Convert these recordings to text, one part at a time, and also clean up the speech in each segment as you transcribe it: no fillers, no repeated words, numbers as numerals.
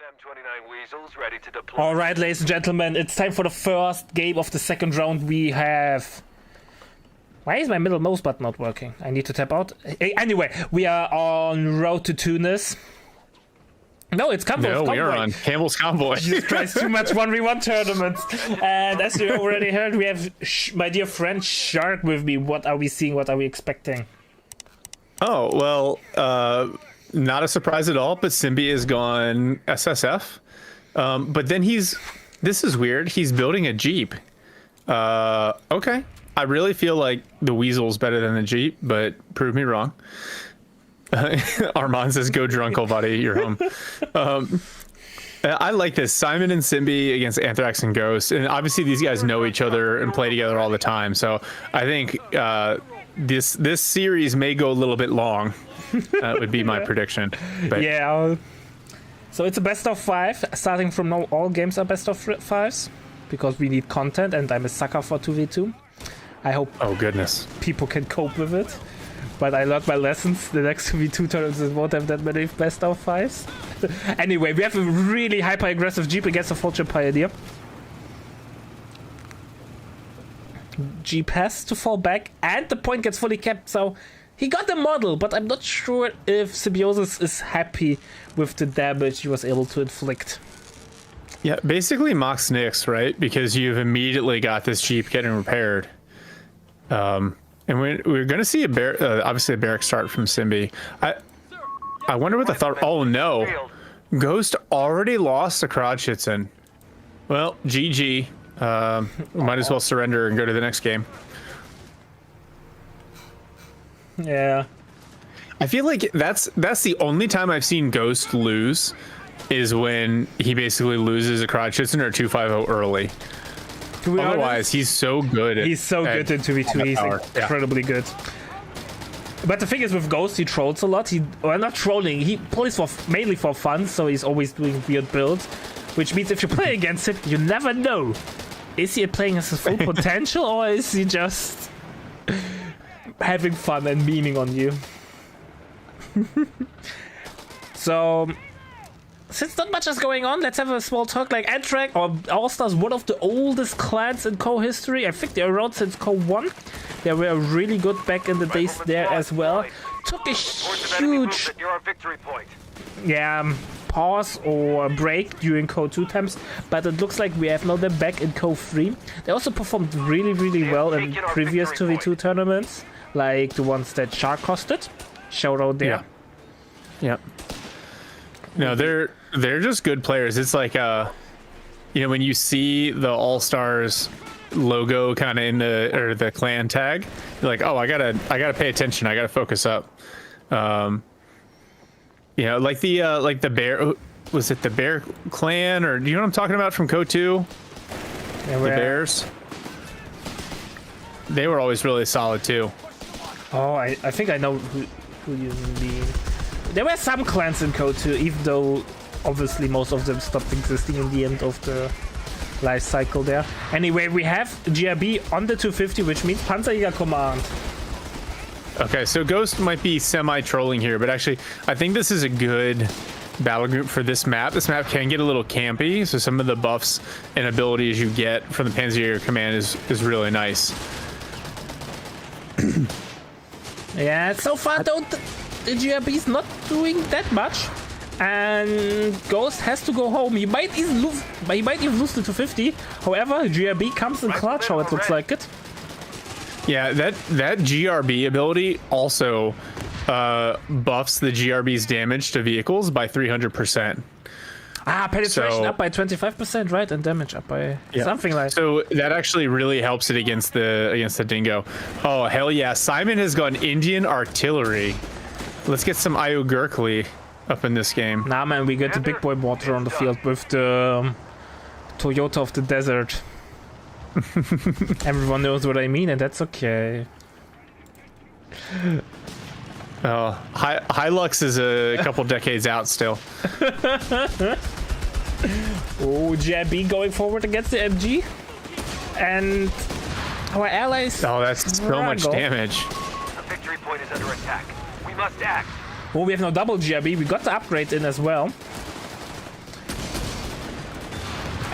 M29 Weasels ready to deploy. All right, ladies and gentlemen, it's time for the first game of the second round. We have... Why is my middle mouse button not working? I need to tap out. Anyway, we are on road to Tunis. No, it's Convoy. No, we are on Campbell's Convoy. Jesus Christ, too much 1v1 tournaments. And as you already heard, we have my dear friend Shark with me. What are we seeing? What are we expecting? Oh, well, not a surprise at all, but Symbi has gone SSF. But then this is weird, he's building a Jeep. Okay. I really feel like the Weasel's better than the Jeep, but prove me wrong. Armand says, go drunkle, buddy, you're home. I like this. Simon and Symbi against Anthrax and Ghost. And obviously these guys know each other and play together all the time. So I think this series may go a little bit long. That would be my prediction. But yeah. So it's a best of 5. Starting from now, all games are best of 5s. Because we need content and I'm a sucker for 2v2. I hope people can cope with it. But I learned my lessons. The next 2v2 tournaments won't have that many best of 5s. Anyway, we have a really hyper-aggressive Jeep against a Fortune Pioneer. Jeep has to fall back and the point gets fully kept, so he got the model, but I'm not sure if Symbiosis is happy with the damage he was able to inflict. Yeah, basically Mox Nix, right? Because you've immediately got this Jeep getting repaired. And we're going to see obviously a barrack start from Symbi. I wonder what the thought. Oh no, Ghost already lost to Krodschützen. Well, GG. Might as well surrender and go to the next game. Yeah. I feel like that's the only time I've seen Ghost lose is when he basically loses a Krodschützen or 2-5-0 early. Otherwise, he's so good. He's so good in 2v2. He's incredibly good. But the thing is, with Ghost, he trolls a lot. Well, not trolling. He plays mainly for fun, so he's always doing weird builds. Which means if you play against him, you never know. Is he playing as his full potential, or is he just having fun and memeing on you? So... Since not much is going on, let's have a small talk. Like Anthrax or All-Stars, one of the oldest clans in CAU history. I think they're around since CAU 1. They were really good back in the days there as well. Took a huge pause or break during CAU 2 times, but it looks like we have now them back in CAU 3. They also performed really well in previous 2v2 tournaments, like the ones that Shark hosted. Shout out there. Yeah. No, they're just good players. It's like when you see the All-Stars logo kind of in the clan tag, you're like, oh, I gotta pay attention. I gotta focus up. Like the Bear, was it the Bear clan, or do you know what I'm talking about from CAU 2? Yeah, the Bears. They were always really solid too. Oh, I think I know who you mean. There were some clans in CAU 2, even though obviously most of them stopped existing in the end of the life cycle there. Anyway, we have GRB on the 250, which means Panzerjäger Command. Okay, so Ghost might be semi-trolling here, but actually, I think this is a good battle group for this map. This map can get a little campy, so some of the buffs and abilities you get from the Panzerjäger Command is really nice. Yeah, so far the GRB's not doing that much, and Ghost has to go home. He might even lose the 250. However, GRB comes in clutch, how it looks like it. Yeah, that GRB ability also buffs the GRB's damage to vehicles by 300%. Penetration up by 25%, right? And damage up by something like. So that actually really helps it against the Dingo. Oh hell yeah! Simon has gone Indian artillery. Let's get some Io Gurkly up in this game. Nah, man, we get the big boy mortar on the field with the Toyota of the desert. Everyone knows what I mean, and that's okay. Oh, Hilux is a couple decades out still. Oh, JB going forward against the MG. And our allies. Oh, that's so much damage. A victory point is under attack. We must act. Oh, we have no double GRB. We got the upgrade in as well.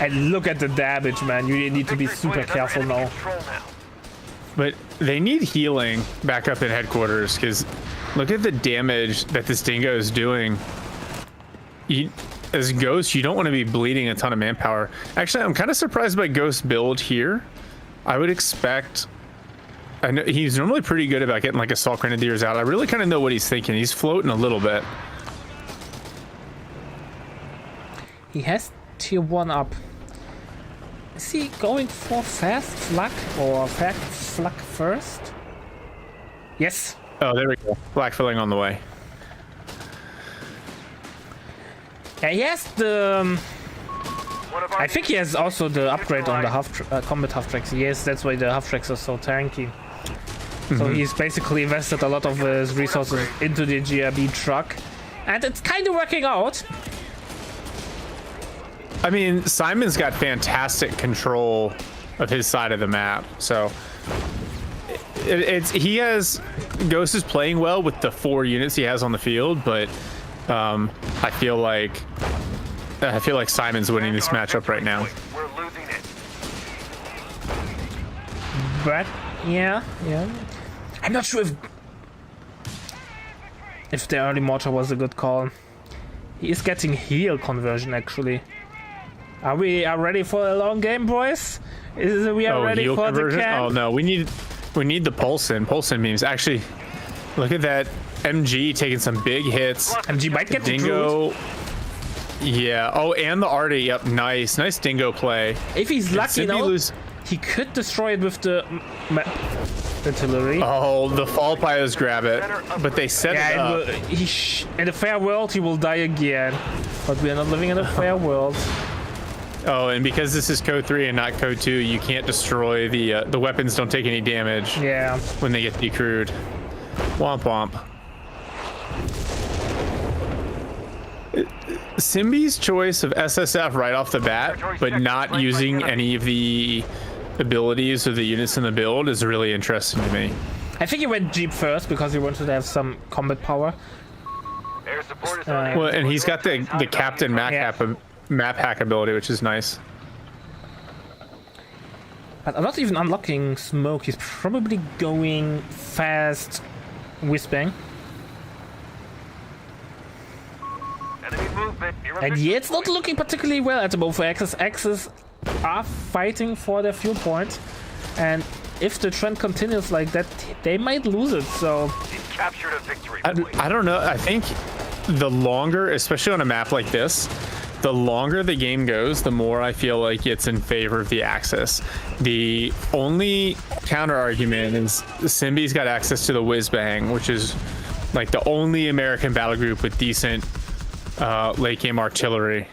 And look at the damage, man. You need to be Victory point super is under careful enemy now. control now. But they need healing back up in headquarters, because look at the damage that this dingo is doing. As Ghost, you don't want to be bleeding a ton of manpower. Actually, I'm kind of surprised by Ghost build here. I would expect... I know he's normally pretty good about getting like assault grenadiers out. I really kind of know what he's thinking. He's floating a little bit. He has tier 1 up. Is he going for fast flak or fast flak first? Yes. Oh, there we go. Black filling on the way. Yeah, he has the... One of our I think he has also the upgrade on the combat half tracks. Yes, that's why the half tracks are so tanky. So he's basically invested a lot of his resources into the GRB truck, and it's kind of working out. I mean, Simon's got fantastic control of his side of the map, so he has Ghost is playing well with the 4 units he has on the field, but I feel like Simon's winning this matchup right now. We're losing it. But yeah. I'm not sure if the early mortar was a good call. He is getting heal conversion actually. Are we ready for a long game, boys? We are ready heal for conversion? the camp. Oh no, we need the pulse in beams. Actually, look at that MG taking some big hits. MG might get the Dingo. Druid. Yeah. Oh, and the Artie. Yep. Nice Dingo play. If he's lucky Simbi now, he could destroy it with the artillery. Oh, the fall pios grab it, but they set it up. In a fair world, he will die again. But we are not living in a fair world. Oh, and because this is Code 3 and not Code 2, you can't destroy the weapons. Don't take any damage. Yeah. When they get decrewed. Womp womp. Simbi's choice of SSF right off the bat, but not using any of the abilities of the units in the build is really interesting to me. I think he went Jeep first because he wanted to have some combat power. Air support is on. Well, and he's got the Captain map hack ability, which is nice. But I'm not even unlocking smoke. He's probably going fast whiz-bang. Enemy movement. And yeah, it's not looking particularly well at the moment for Axis. Axis are fighting for their fuel point. And if the trend continues like that, they might lose it, so... He's captured a victory point. I don't know. I think the longer, especially on a map like this, the longer the game goes, the more I feel like it's in favor of the Axis. The only counter argument is Simbi's got access to the whiz-bang, which is like the only American battle group with decent late game artillery.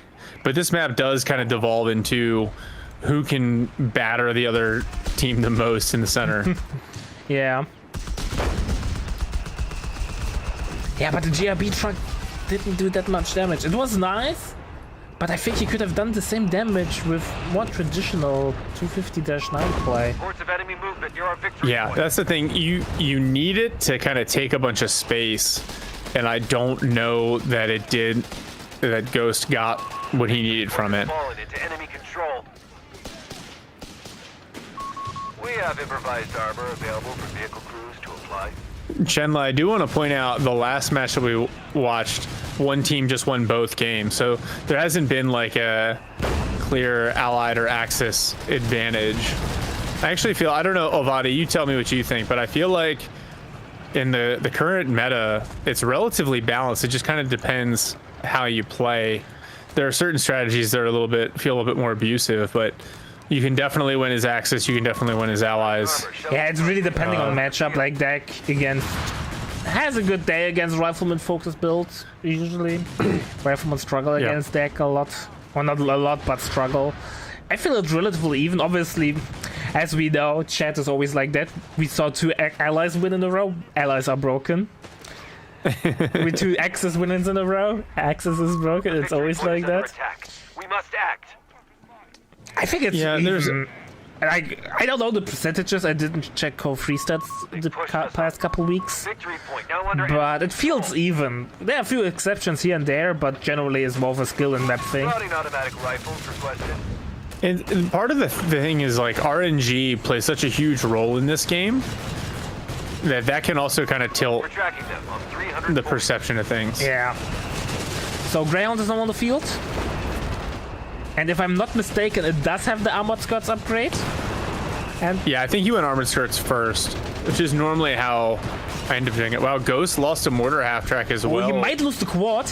But this map does kind of devolve into who can batter the other team the most in the center. Yeah. Yeah, but the GRB truck didn't do that much damage. It was nice, but I think he could have done the same damage with more traditional 250-9 play. Reports of enemy movement near our victory Yeah, point. that's the thing. You need it to kind of take a bunch of space, and I don't know that it did. That Ghost got what he needed from it. Fallen into enemy control. We have improvised armor available for vehicle crews to apply. Chenla, I do want to point out the last match that we watched, one team just won both games, so there hasn't been like a clear Allied or Axis advantage. I actually feel, I don't know, Ovada, you tell me what you think, but I feel like in the current meta, it's relatively balanced. It just kind of depends how you play. There are certain strategies that are feel a little bit more abusive, but you can definitely win as Axis, you can definitely win as allies. Yeah, it's really depending on matchup. Like Deck against has a good day against Rifleman focus builds usually. Rifleman struggle against Deck a lot, or not a lot, but struggle. I feel it's relatively even. Obviously, as we know, chat is always like that. We saw 2 allies win in a row. Allies are broken. With 2 Axis wins in a row, Axis is broken. It's always like that. We must act. I think it's Yeah, even. I don't know the percentages. I didn't check Co-free stats the past couple weeks, Victory point now under but it feels even. There are a few exceptions here and there, but generally it's more of a skill in that thing. Routing automatic rifles requested. And part of the thing is like RNG plays such a huge role in this game that can also kind of tilt We're tracking them on 300 the perception of things. Yeah. So Greyhound is now on the field. And if I'm not mistaken, it does have the Armored Skirts upgrade. And Yeah, I think you went Armored Skirts first, which is normally how I end up doing it. Wow, Ghost lost a mortar half track as well. he might lose the quad.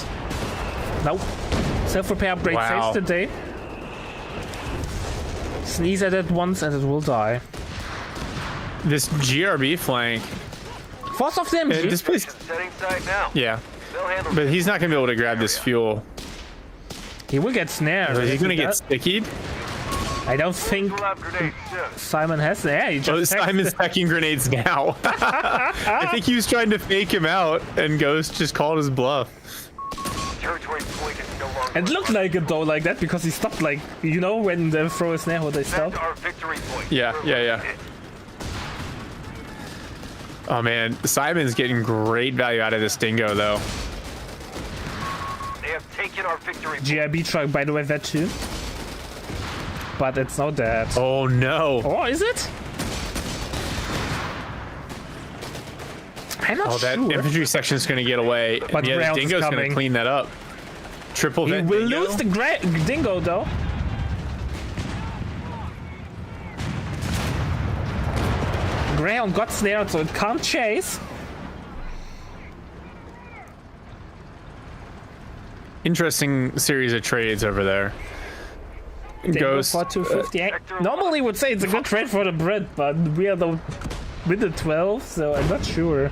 No. Self-repair upgrade Wow. saves the day. Sneeze at it once and it will die. This GRB flank, Force off the MG. this place, setting side now. yeah, They'll handle but he's not gonna be able to grab this fuel. He will get snared. Is he If gonna get does- stickied? I don't think We'll have grenades soon. Simon has. Yeah, he Oh, just Simon's packing grenades now. I think he was trying to fake him out, and Ghost just called his bluff. Territory point is no longer. It looked like it though, like that, because he stopped, like, you know, when they throw a snare, how they Send stop. our victory point. Yeah, yeah. Oh man, Simon's getting great value out of this dingo though. They have taken our victory point. GIB truck, by the way, that too. But it's not dead. Oh no. Oh, is it? I'm not Oh, that sure. infantry section is gonna get away. But Yeah, the Round's dingo's gonna coming. clean that up. Triple He vet will dingo. lose the dingo though. Greyhound got snared, so it can't chase. Interesting series of trades over there. Dingo Ghost. for 250. I normally would say it's a good trade for the Brit, but we are the with the 12, so I'm not sure.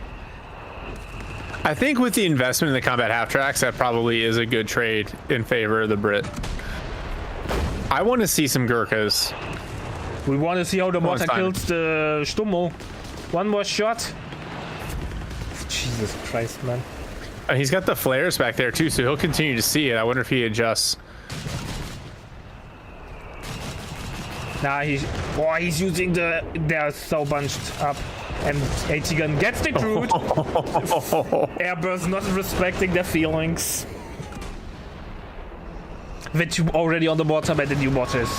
I think with the investment in the combat half tracks, that probably is a good trade in favor of the Brit. I want to see some Gurkhas. We want to see how the mortar Simon. kills the Stummel. One more shot. Jesus Christ, man. He's got the flares back there too, so he'll continue to see it. I wonder if he adjusts. Nah, he's using the. They're so bunched up. And AT gun gets the crude. Airburst not respecting their feelings. With you already on the mortar, but the new mortar is.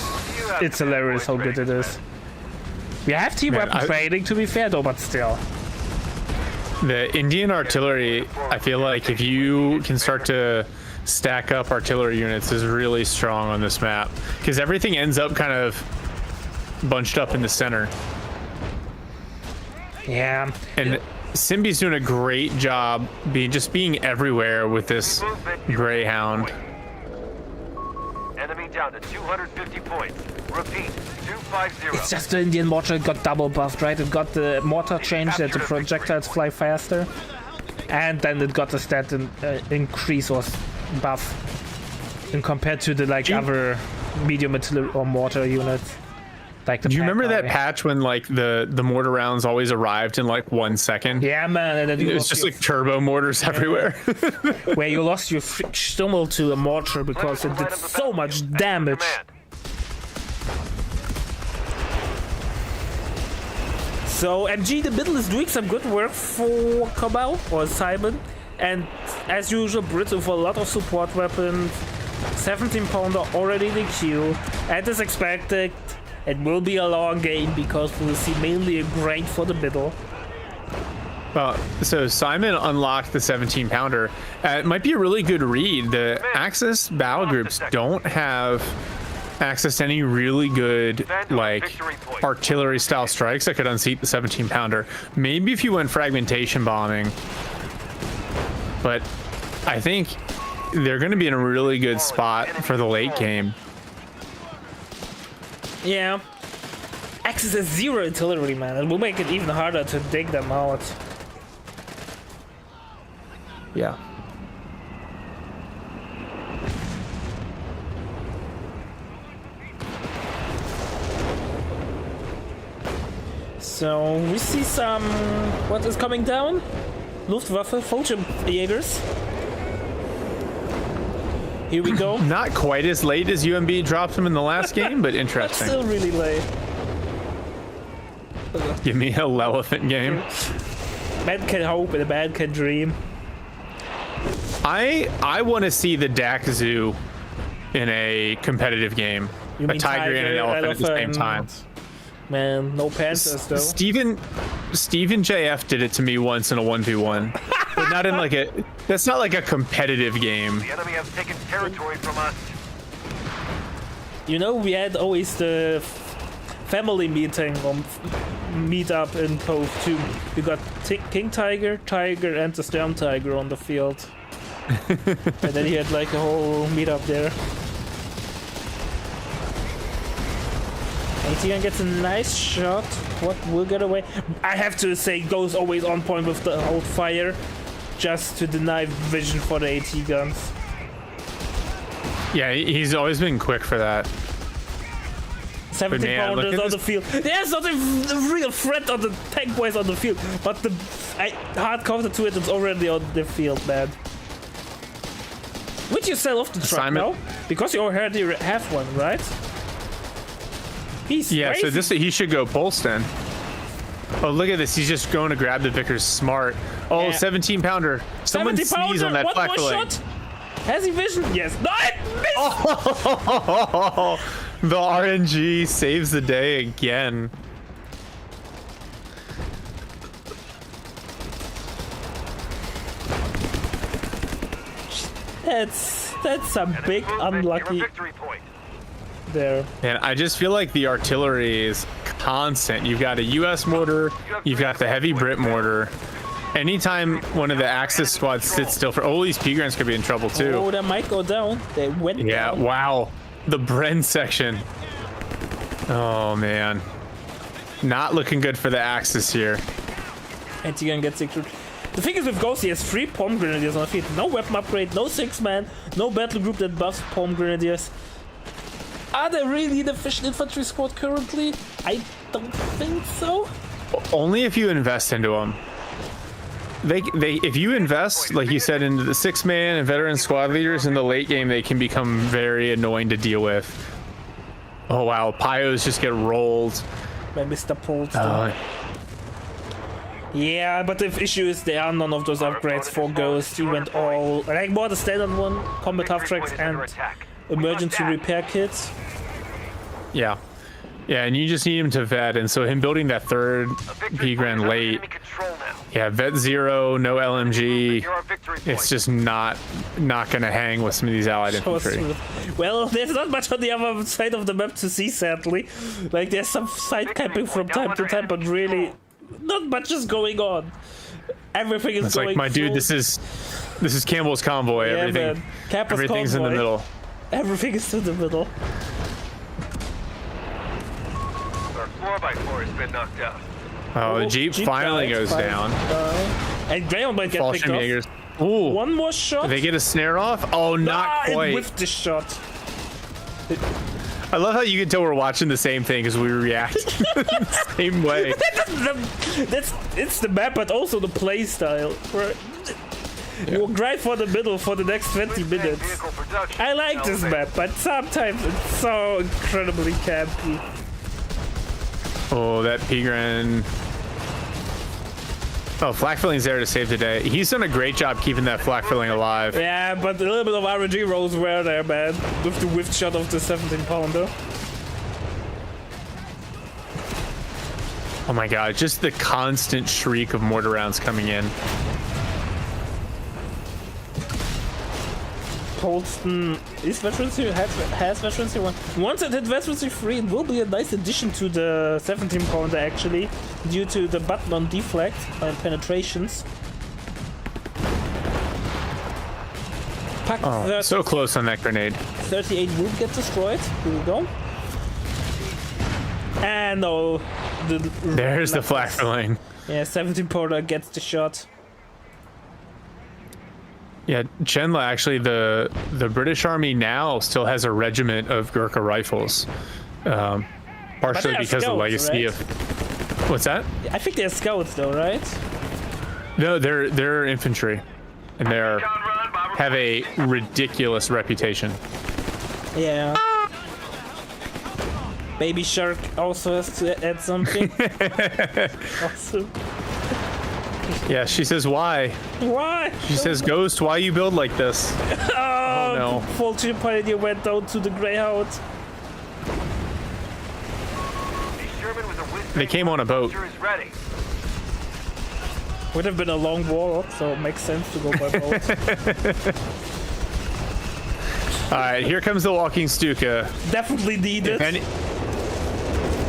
It's hilarious how good it is. We have team Man, weapon trading, to be fair though, but still. The Indian artillery, I feel like if you can start to stack up artillery units, is really strong on this map. Because everything ends up kind of bunched up in the center. Yeah. And Symbi's doing a great job being everywhere with this Greyhound. Enemy down to 250 points. Repeat, 250. It's just the Indian mortar got double buffed, right? It got the mortar change that the projectiles fly faster. And then it got the stat increase or buff. And compared to the like other medium artillery or mortar units. Like the Do you remember that Pack patch when like the mortar rounds always arrived in like 1 second? Yeah, man. And then It was just like turbo mortars everywhere. where you lost your Stummel to a mortar because it did so much damage. So MG the middle is doing some good work for CAuMOH or Simon, and as usual Brito for a lot of support weapons. 17 pounder already in the queue, and as expected, it will be a long game because we'll see mainly a grind for the middle. So Simon unlocked the 17 pounder. It might be a really good read. The Axis battle groups don't have access to any really good like artillery style strikes that could unseat the 17 pounder. Maybe if you went fragmentation bombing, but I think they're going to be in a really good spot for the late game. Yeah. Axis has 0 artillery, man. It will make it even harder to dig them out. Yeah. So we see some. What is coming down? Luftwaffe, Fallschirmjägers. Here we go. Not quite as late as UMB dropped them in the last game, but That's interesting. still really late. Give me a elephant game. Man can hope and a man can dream. I want to see the DAC Zoo in a competitive game. You a tiger and an elephant at the same time. Man, no Panthers though. Steven JF did it to me once in a 1v1, but not in like a. That's not like a competitive game. The enemy have taken territory from us. You know, we had always the family meeting or meet up in Cove 2. We got King Tiger, Tiger, and the Storm Tiger on the field. And then he had like a whole meetup there. ATN gets a nice shot. What will get away? I have to say, goes always on point with the whole fire, just to deny vision for the AT guns. Yeah, he's always been quick for that. 70 pounders on the field. There's not a real threat on the tank boys on the field, but the hard counter to it is already on the field, man. Would you sell off the truck now? Because you already have one, right? He's yeah, crazy. so he should go pulse then. Oh, look at this. He's just going to grab the Vickers smart. Oh, yeah. 17 pounder. Someone sneeze on that flak filling. Has he vision? Yes. No, it missed! Oh, the RNG saves the day again. That's a big unlucky there. And I just feel like the artillery is constant. You've got a US mortar, you've got the heavy Brit mortar. Anytime one of the Axis squads sits still for these P-Grants could be in trouble too. Oh, that might go down. They went down. Yeah, wow. The Bren section. Oh man. Not looking good for the Axis here. Anti-gun gets secured. The thing is with Ghost, he has 3 Palm Grenadiers on the field. No weapon upgrade, no 6-man, no battle group that buffs Palm Grenadiers. Are they really an efficient infantry squad currently? I don't think so. Only if you invest into them. If you invest, like you said, into the 6-man and veteran squad leaders in the late game, they can become very annoying to deal with. Oh wow, Pyos just get rolled. By Mr. Polster. Yeah, but the issue is there are none of those upgrades for Ghost. He went all like more the standard one, combat half-tracks and emergency repair kits. Yeah. Yeah, and you just need him to vet, and so him building that third P-Grand late. Yeah, vet 0, no LMG. It's just not gonna hang with some of these allied infantry. Well, there's not much on the other side of the map to see, sadly. Like there's some side camping from time to time, but really not much is going on. Everything is going. It's like, my dude, this is Campbell's convoy. Yeah, Everything's in the middle. Everything is in the middle. Our 4x4 has been knocked out. Oh, the Jeep finally goes down. And Graham might get picked off. Ooh. One more shot. Did they get a snare off? Oh, not quite. With the shot. I love how you can tell we're watching the same thing because we react the same way. It's the map, but also the play style. Right? Yeah. We'll grind for the middle for the next 20 minutes. I like this map, but sometimes it's so incredibly campy. Oh, that P-Gran. Oh, flak filling's there to save the day. He's done a great job keeping that flak filling alive. Yeah, but a little bit of RNG rolls were there, man. With the whiff shot of the 17 pounder. Oh my god, just the constant shriek of mortar rounds coming in. Colston is veterancy, has veterancy 1. Once it hit veterancy 3, it will be a nice addition to the 17 pounder actually, due to the button on deflect and penetrations. Oh, so close on that grenade. 38 will get destroyed. Here we go. And no, there's the flak filling. Yeah, 17 pounder gets the shot. Yeah, Chenla, actually, the British Army now still has a regiment of Gurkha rifles. Partially because of the legacy of... What's that? I think they're scouts though, right? No, they're infantry. And they're have a ridiculous reputation. Yeah. Baby Shark also has to add something. Awesome. Yeah, she says, why? Why? She says, Ghost, why you build like this? Oh no. Full Chip Pioneer went down to the Greyhound. They came on a boat. Would have been a long walk, so it makes sense to go by boat. Alright, here comes the walking Stuka. Definitely needed.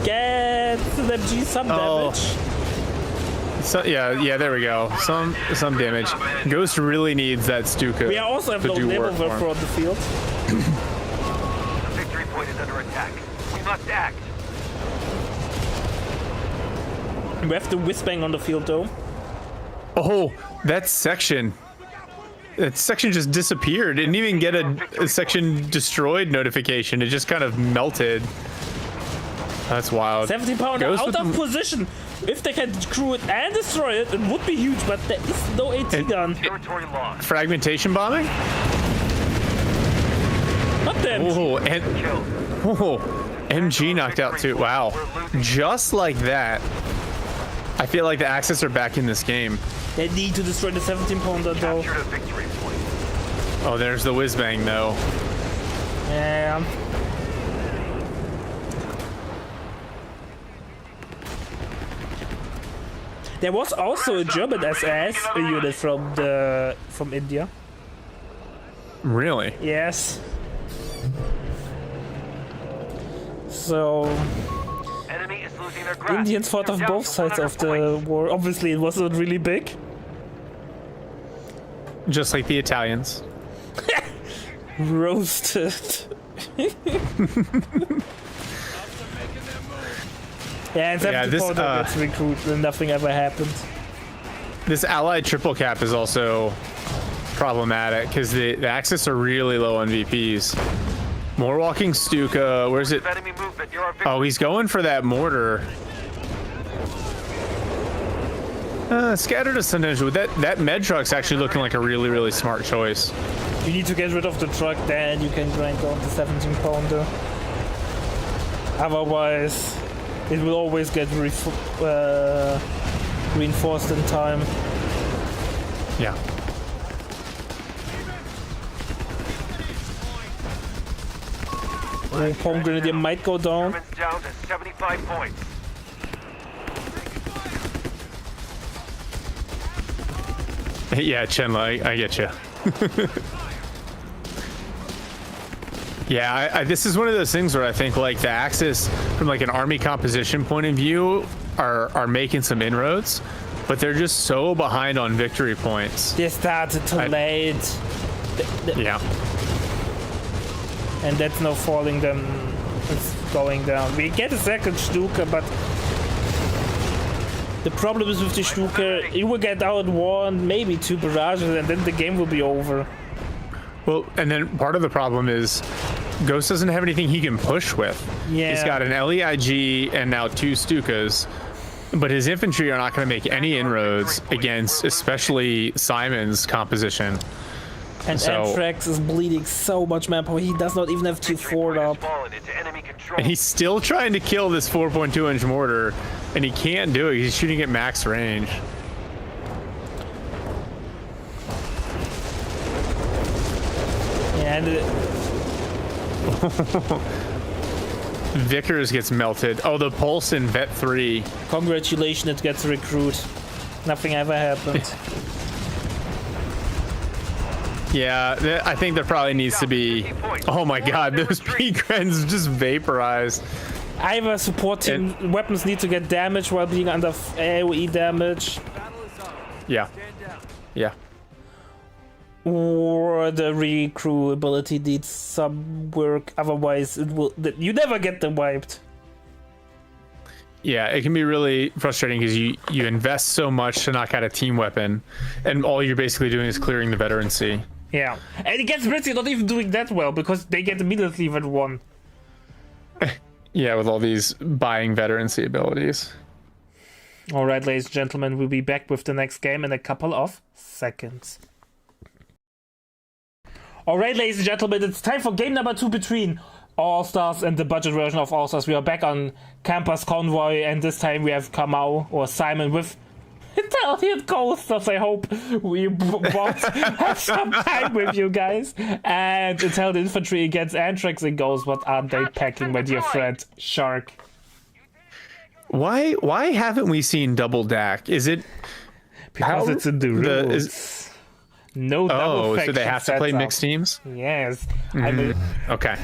Get to the G some damage. So, yeah, there we go. Some damage. Ghost really needs that Stuka. We also have no Nimble on the field. The victory point is under attack. We must act. We have the Whizbang on the field though. Oh, that section just disappeared. Didn't even get a section destroyed notification. It just kind of melted. That's wild. 70 pounder out of position. If they can crew it and destroy it, it would be huge, but there is no AT gun. Territory lost. Fragmentation bombing? Not them. MG knocked out too. Wow. Just like that. I feel like the Axis are back in this game. They need to destroy the 17 pounder though. Oh, there's the Whizbang though. Yeah. There was also a German SS unit from India. Really? Yes. So Enemy is losing their grasp. Indians fought on both sides of the war. Obviously, it wasn't really big. Just like the Italians. Roasted. Yeah, and 70 pounder gets recruited and nothing ever happened. This allied triple cap is also problematic because the Axis are really low on VPs. More walking Stuka. Where's it? Oh, he's going for that mortar. Scattered a Sentinel. That med truck's actually looking like a really, really smart choice. You need to get rid of the truck, then you can grind on the 17 pounder. Otherwise, it will always get reinforced in time. Yeah. Oh, Palm Grenadier might go down. Down to 75 points. Yeah, Chenla, I get you. Yeah, this is one of those things where I think like the Axis, from like an army composition point of view, are making some inroads, but they're just so behind on victory points. They started too late. Yeah. And that's now falling them. It's going down. We get a second Stuka, but the problem is with the Stuka, you will get out one, maybe two barrages, and then the game will be over. Well, and then part of the problem is Ghost doesn't have anything he can push with. Yeah. He's got an LEIG and now two Stukas, but his infantry are not going to make any inroads against especially Simon's composition. And Anthrax is bleeding so much manpower, he does not even have T4 up. And he's still trying to kill this 4.2 inch mortar, and he can't do it. He's shooting at max range. And Vickers gets melted. Oh, the pulse in Vet 3. Congratulations, it gets recruit. Nothing ever happened. Yeah, I think there probably needs to be... Oh my god, those P-Grens just vaporized. Either supporting weapons need to get damage while being under AoE damage. Yeah. Yeah. Or the recrew ability needs some work, otherwise it will... You never get them wiped. Yeah, it can be really frustrating because you invest so much to knock out a team weapon, and all you're basically doing is clearing the veterancy. Yeah, and it gets British not even doing that well because they get immediately with one. Yeah, with all these buying veterancy abilities. All right, ladies and gentlemen, we'll be back with the next game in a couple of seconds. All right, ladies and gentlemen, it's time for game number 2 between All-Stars and the budget version of All-Stars. We are back on Campus Convoy, and this time we have CAuMOH or Simon with Italian coasters. I hope we both have some time with you guys. And Italian infantry against Anthrax and Ghost. What are they packing, my dear friend? Shark. Why haven't we seen double DAC? Is it because it's in the rules? No double faction. So they have to play mixed teams? Yes. I mean, okay.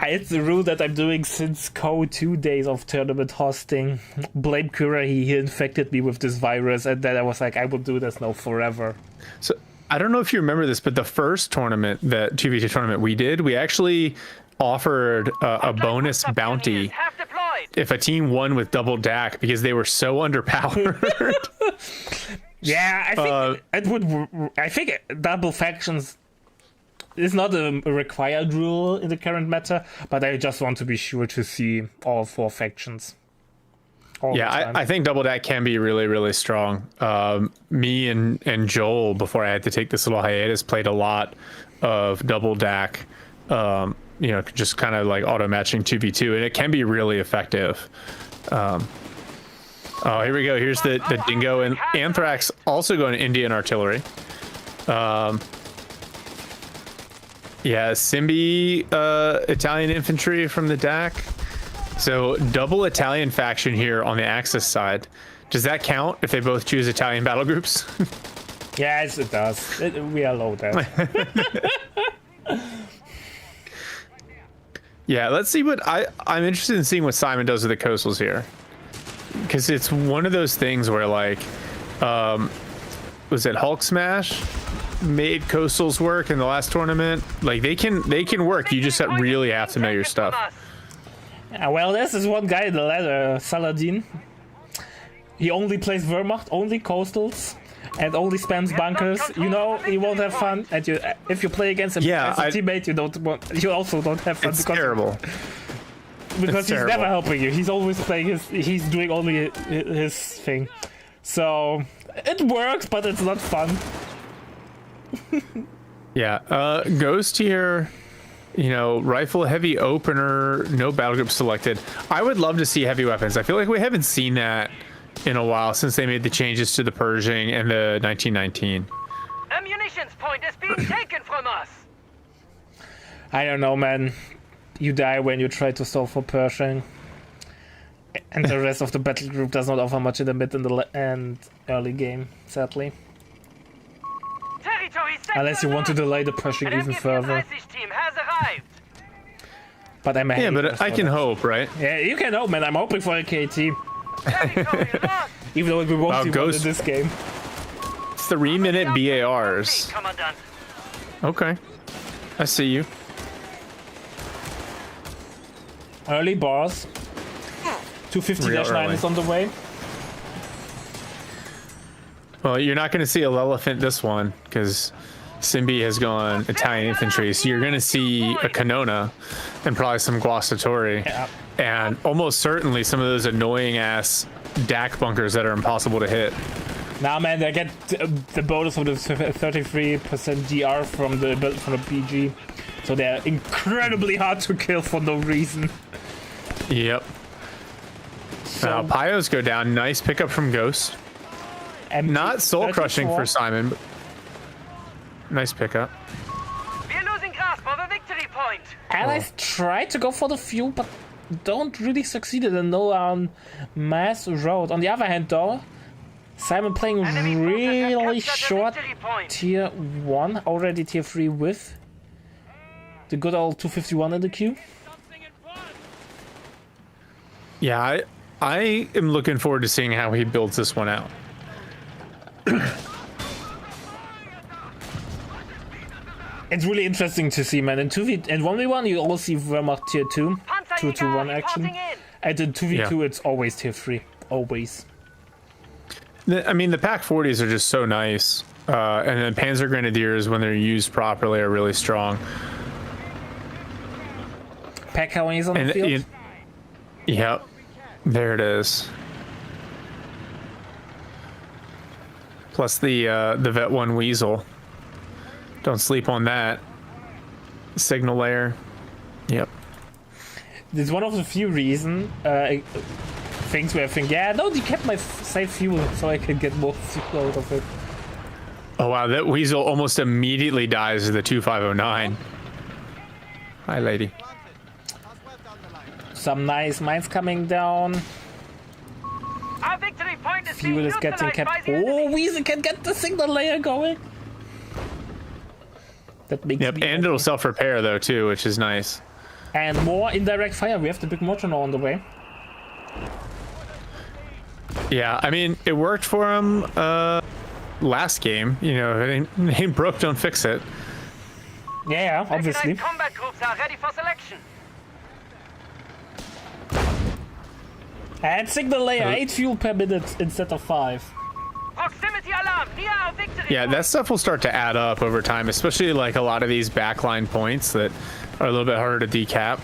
It's the rule that I'm doing since CAU 2 days of tournament hosting. Blame Kura, he infected me with this virus, and then I was like, I will do this now forever. So I don't know if you remember this, but the first tournament, that 2v2 tournament we did, we actually offered a bonus bounty if a team won with double DAC because they were so underpowered. Yeah, I think it would. I think double factions is not a required rule in the current meta, but I just want to be sure to see all 4 factions. Yeah, I think double DAC can be really, really strong. Me and Joel, before I had to take this little hiatus, played a lot of double DAC. You know, just kind of like auto matching 2v2, and it can be really effective. Oh, here we go. Here's the Dingo and Anthrax also going to Indian artillery. Yeah, Symbi Italian infantry from the DAC. So double Italian faction here on the Axis side. Does that count if they both choose Italian battle groups? Yes, it does. We allow that. Yeah, let's see what I'm interested in seeing what Simon does with the coastals here, because it's one of those things where like, was it Hulk Smash made coastals work in the last tournament? Like they can work. You just really have to know your stuff. Well, this is one guy in the ladder, Saladin. He only plays Wehrmacht, only coastals, and only spams bunkers. You know, he won't have fun. And if you play against him as a teammate, you also don't have fun. It's terrible. Because he's never helping you. He's always playing he's doing only his thing. So it works, but it's not fun. Yeah, Ghost here. You know, rifle heavy opener, no battle group selected. I would love to see heavy weapons. I feel like we haven't seen that in a while since they made the changes to the Pershing and the 1919. Ammunitions point is being taken from us. I don't know, man. You die when you try to solve for Pershing. And the rest of the battle group does not offer much in the mid and early game, sadly. Unless you want to delay the Pershing even further. But I'm but I can hope, right? Yeah, you can hope, man. I'm hoping for a KT. Even though we won't see one in this game. 3-minute BARs. Okay. I see you. Early bars. 250-9 is on the way. Well, you're not going to see a Lelephant this one, because Symbi has gone Italian infantry, so you're going to see a Canona and probably some Guastatori, and almost certainly some of those annoying-ass DAC bunkers that are impossible to hit. Nah, man, they get the bonus of the 33% DR from the PG, so they're incredibly hard to kill for no reason. Yep. So, Pyos go down. Nice pickup from Ghost. And not soul-crushing for Simon, but nice pickup. We're losing grasp of a victory point. Allies tried to go for the few, but don't really succeed in the no mass road. On the other hand, though, Simon playing really short tier 1, already tier 3 with the good old 251 in the queue. Yeah, I am looking forward to seeing how he builds this one out. It's really interesting to see, man. In 1v1 you always see Wehrmacht tier 2, 2-1 action. And in 2v2 it's always tier 3, always. I mean, the Pack 40s are just so nice. And then Panzer Grenadiers, when they're used properly, are really strong. Pack Howling on the field? Yep. There it is. Plus the Vet 1 Weasel. Don't sleep on that. Signal layer. Yep. It's one of the few reasons things where I think, yeah, no, you kept my safe fuel so I can get more fuel out of it. Oh wow, that weasel almost immediately dies to the 2509. Hi, lady. Some nice mines coming down. Our victory point is Fuel being is getting neutralized by kept. the enemy. Oh, Weasel can get the signal layer going. That makes Yep, me and it'll self-repair though too, which is nice. And more indirect fire. We have the big mortar now on the way. Yeah, I mean, it worked for him last game. You know, if it ain't broke, don't fix it. Yeah, obviously. Mechanized combat groups are ready for selection. And signal layer, 8 fuel per minute instead of 5. Proximity alarm near our victory Yeah, point. that stuff will start to add up over time, especially like a lot of these backline points that are a little bit harder to decap.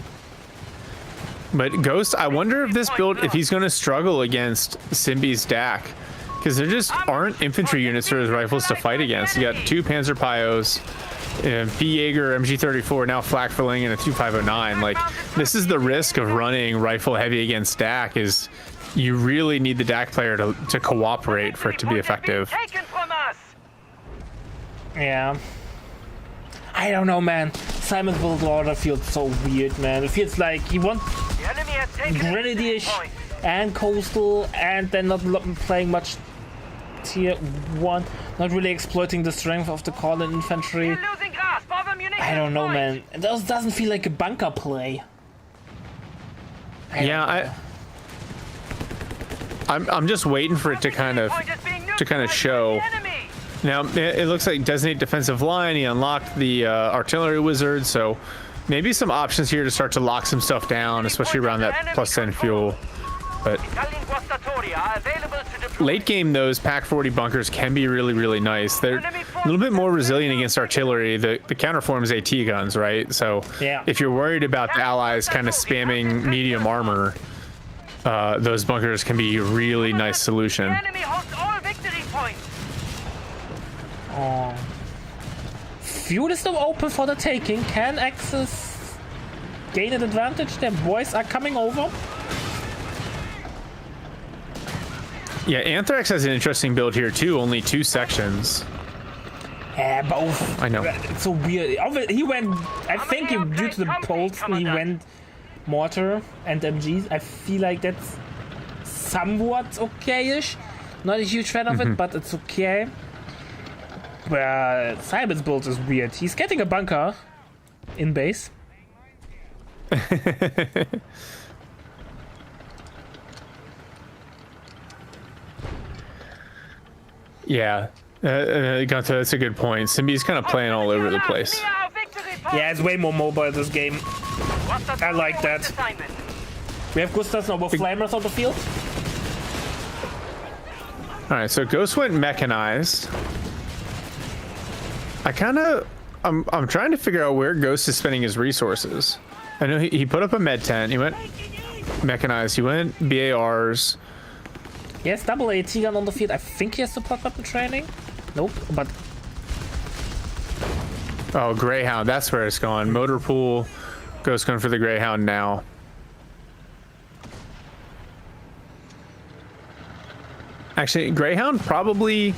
But Ghost, I wonder if this build, if he's going to struggle against Symbi's DAC. Because there just aren't infantry units for his rifles to fight against. You got 2 Panzer Pios, P. Jaeger, MG34, now flak filling, and a 2509. Like, this is the risk of running rifle heavy against DAC, is you really need the DAC player to cooperate for it to be effective. Taken from us. Yeah. I don't know, man. Simon's build order feels so weird, man. It feels like he wants The enemy has taken a victory Grenadier point. and Coastal, and then not playing much Tier 1. Not really exploiting the strength of the Colin infantry. We're losing grasp of ammunition I don't know, point. man. It doesn't feel like a bunker play. Yeah, I'm just waiting for it to kind of Point is being to kind of neutralized show. by the enemy. Now it looks like designate defensive line. He unlocked the artillery wizard, so maybe some options here to start to lock some stuff down, especially around that +10 fuel. But Italian guastatori are available to deploy. late game, those Pack 40 bunkers can be really, really nice. They're a little bit more resilient against artillery. The counterform is AT guns, right? So Yeah. if you're worried about the allies kind of spamming medium armor, those bunkers can be a really nice solution. The enemy holds all victory points. Oh. Fuel is still open for the taking. Can Axis gain an advantage? Their boys are coming over. Yeah, Anthrax has an interesting build here too. Only 2 sections. Yeah, both. I know. It's so weird. He went. I think due to the pulse, he went mortar and MGs. I feel like that's somewhat okay-ish. Not a huge fan of it, but it's okay. But Simon's build is weird. He's getting a bunker in base. Yeah, Gunther, that's a good point. Symbi's kind of playing all over the place. Near our victory point. Yeah, it's way more mobile this game. Guastatori I like that. awaits assignment. We have Gustavs now with flamers on the field. All right, so Ghost went mechanized. I'm trying to figure out where Ghost is spending his resources. I know he put up a med tent. He went mechanized. He went BARs. Yes, double AT gun on the field. I think he has support weapon training. Nope, but Oh, Greyhound. That's where it's going. Motor pool. Ghost going for the Greyhound now. Actually, Greyhound probably...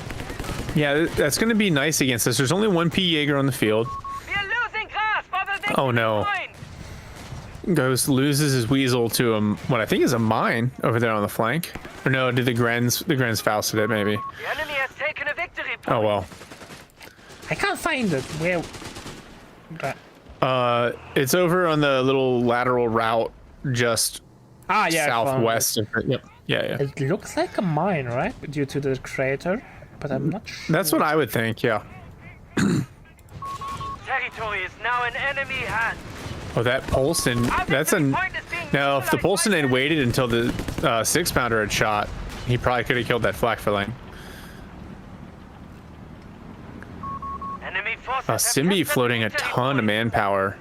Yeah, that's going to be nice against us. There's only 1 P. Jaeger on the field. We're losing grasp of the victory Oh, no. point. Ghost loses his weasel to what I think is a mine over there on the flank. Or no, did the Grens Fausted it maybe? The enemy has taken a victory point. Oh well. I can't find it. Where? It's over on the little lateral route just Ah, yeah. I found southwest. Yep. Yeah. It looks like a mine, right? Due to the crater, but I'm not sure. That's what I would think. Yeah. Territory is now in enemy hands. Oh, that Polson. That's now if the Polson had waited until the 6-pounder had shot, he probably could have killed that flak filling. Enemy forces have Symbi captured floating the a victory ton of point. manpower.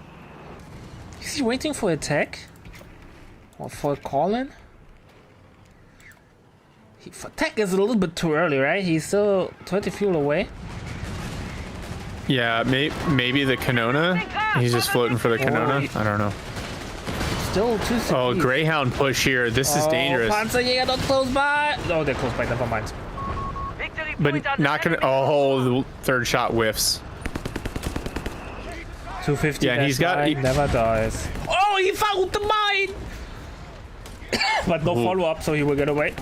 Is he waiting for attack? Or for a call-in? Attack is a little bit too early, right? He's still 20 fuel away. Yeah, maybe the Canona. He's just floating for the Canona. I don't know. Still too secure. Oh, Greyhound push here. This is dangerous. Panzerjäger not close by. Oh, they're close by. Never mind. Victory But point on not gonna. enemy. Oh, the third shot whiffs. 250. Yeah, and he's got. never dies. Oh, he found the mine. But no follow-up, so he will get away.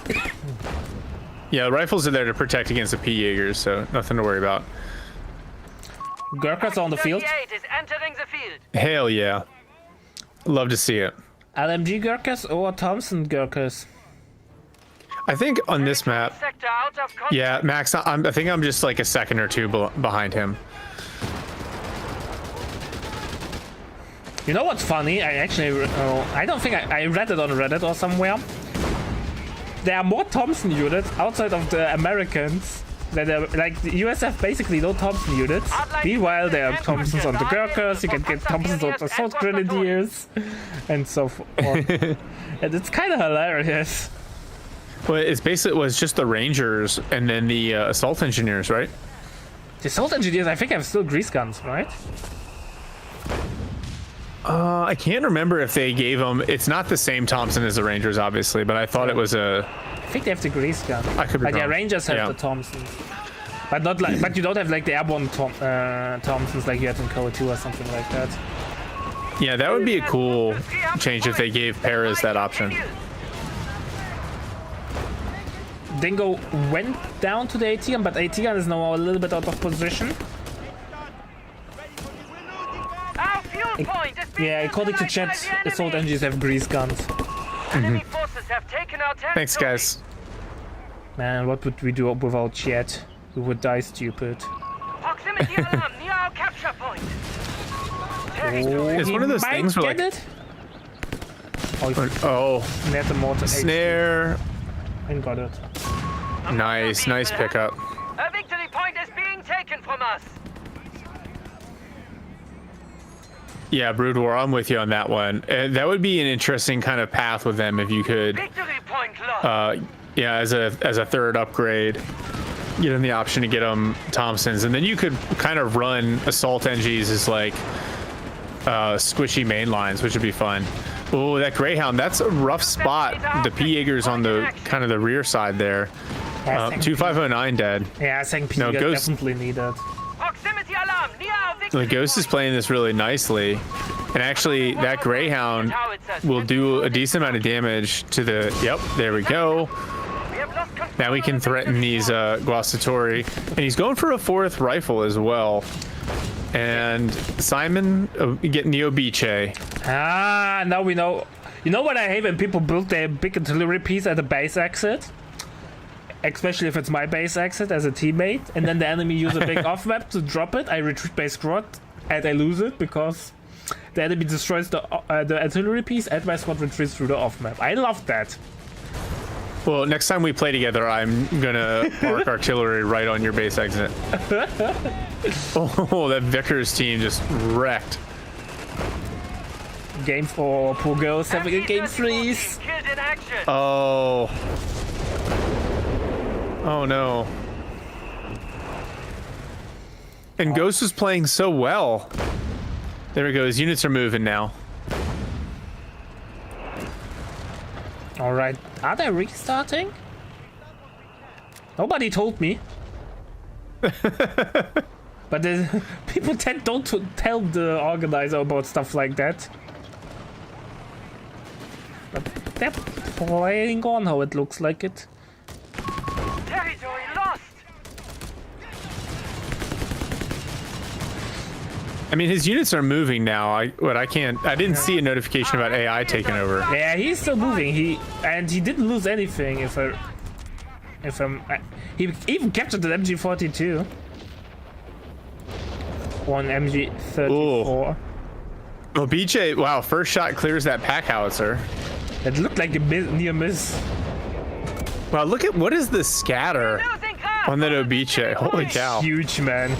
Yeah, the rifles are there to protect against the P-Jaegers, so nothing to worry about. Gurkhas on the field. 38 is entering the field. Hell yeah. Love to see it. LMG Gurkhas or Thompson Gurkhas? I think on this map, Sector out of control. yeah, Max, I think I'm just like a second or two behind him. You know what's funny? I actually, I don't think I read it on Reddit or somewhere. There are more Thompson units outside of the Americans. That are, like the US have basically no Thompson units. Meanwhile, there are Thompsons on the Gurkhas. You can get Thompsons on the Assault Grenadiers, and so forth. And it's kind of hilarious. Well, it's basically was just the Rangers and then the assault engineers, right? The Assault Engineers, I think, have still grease guns, right? I can't remember if they gave them. It's not the same Thompson as the Rangers, obviously, but I thought it was a. I think they have the grease gun. I could be But yeah, wrong. Rangers have Yeah. the Thompsons. But not like, but you don't have like the airborne Thompsons like you had in Code 2 or something like that. Yeah, that would be a cool change if they gave Paras that option. Dingo went down to the AT gun, but AT gun is now a little bit out of position. Our fuel point is being Yeah, according to neutralized chat, by the assault enemy. engines have grease guns. Enemy forces have taken our territory. Thanks, guys. Man, what would we do without chat? We would die stupid. Proximity alarm near our capture point. Territory. It's He one of those might things where, get like- it. Oh, he Oh, snared the mortar snare. and got it. Nice pickup. A victory point is being taken from us. Yeah, Brood War, I'm with you on that one. That would be an interesting kind of path with them if you could, Victory point lost. yeah, as a third upgrade, get them the option to get them Thompsons, and then you could kind of run assault NGs as like squishy main lines, which would be fun. Oh, that Greyhound, that's a rough spot. The P-Jaegers on the kind of the rear side there. Yeah, I think 2509 dead. Yeah, I think No, P Ghost- definitely needed. Proximity alarm near our victory The Ghost is point. playing this really nicely, and actually that Greyhound will do a decent amount of damage to the. Yep, there we go. We have lost control Now we can of the threaten victory these point. Guastatori, and he's going for a fourth rifle as well. And Simon getting the Obiche. Ah, now we know. You know what I hate when people build their big artillery piece at the base exit? Especially if it's my base exit as a teammate, and then the enemy use a big off map to drop it. I retreat by squad, and I lose it because the enemy destroys the artillery piece, and my squad retreats through the off map. I love that. Well, next time we play together, I'm gonna park artillery right on your base exit. Oh, that Vickers team just wrecked. Game 4, poor girls having a game Anti-dress freeze. forces killed in action. Oh. Oh no. And Ghost was playing so well. There we go. His units are moving now. All right, are they restarting? Nobody told me. But people don't tell the organizer about stuff like that. But they're playing on how it looks like it. Territory lost. I mean, his units are moving now. I didn't see a notification about AI taking over. Yeah, he's still moving. He didn't lose anything. He even captured the MG42 on MG34. Well, BJ, wow, first shot clears that pack howitzer. It looked like a near miss. Wow, look at what is the scatter Losing ground. on that Obiche. Holy cow. Huge, man.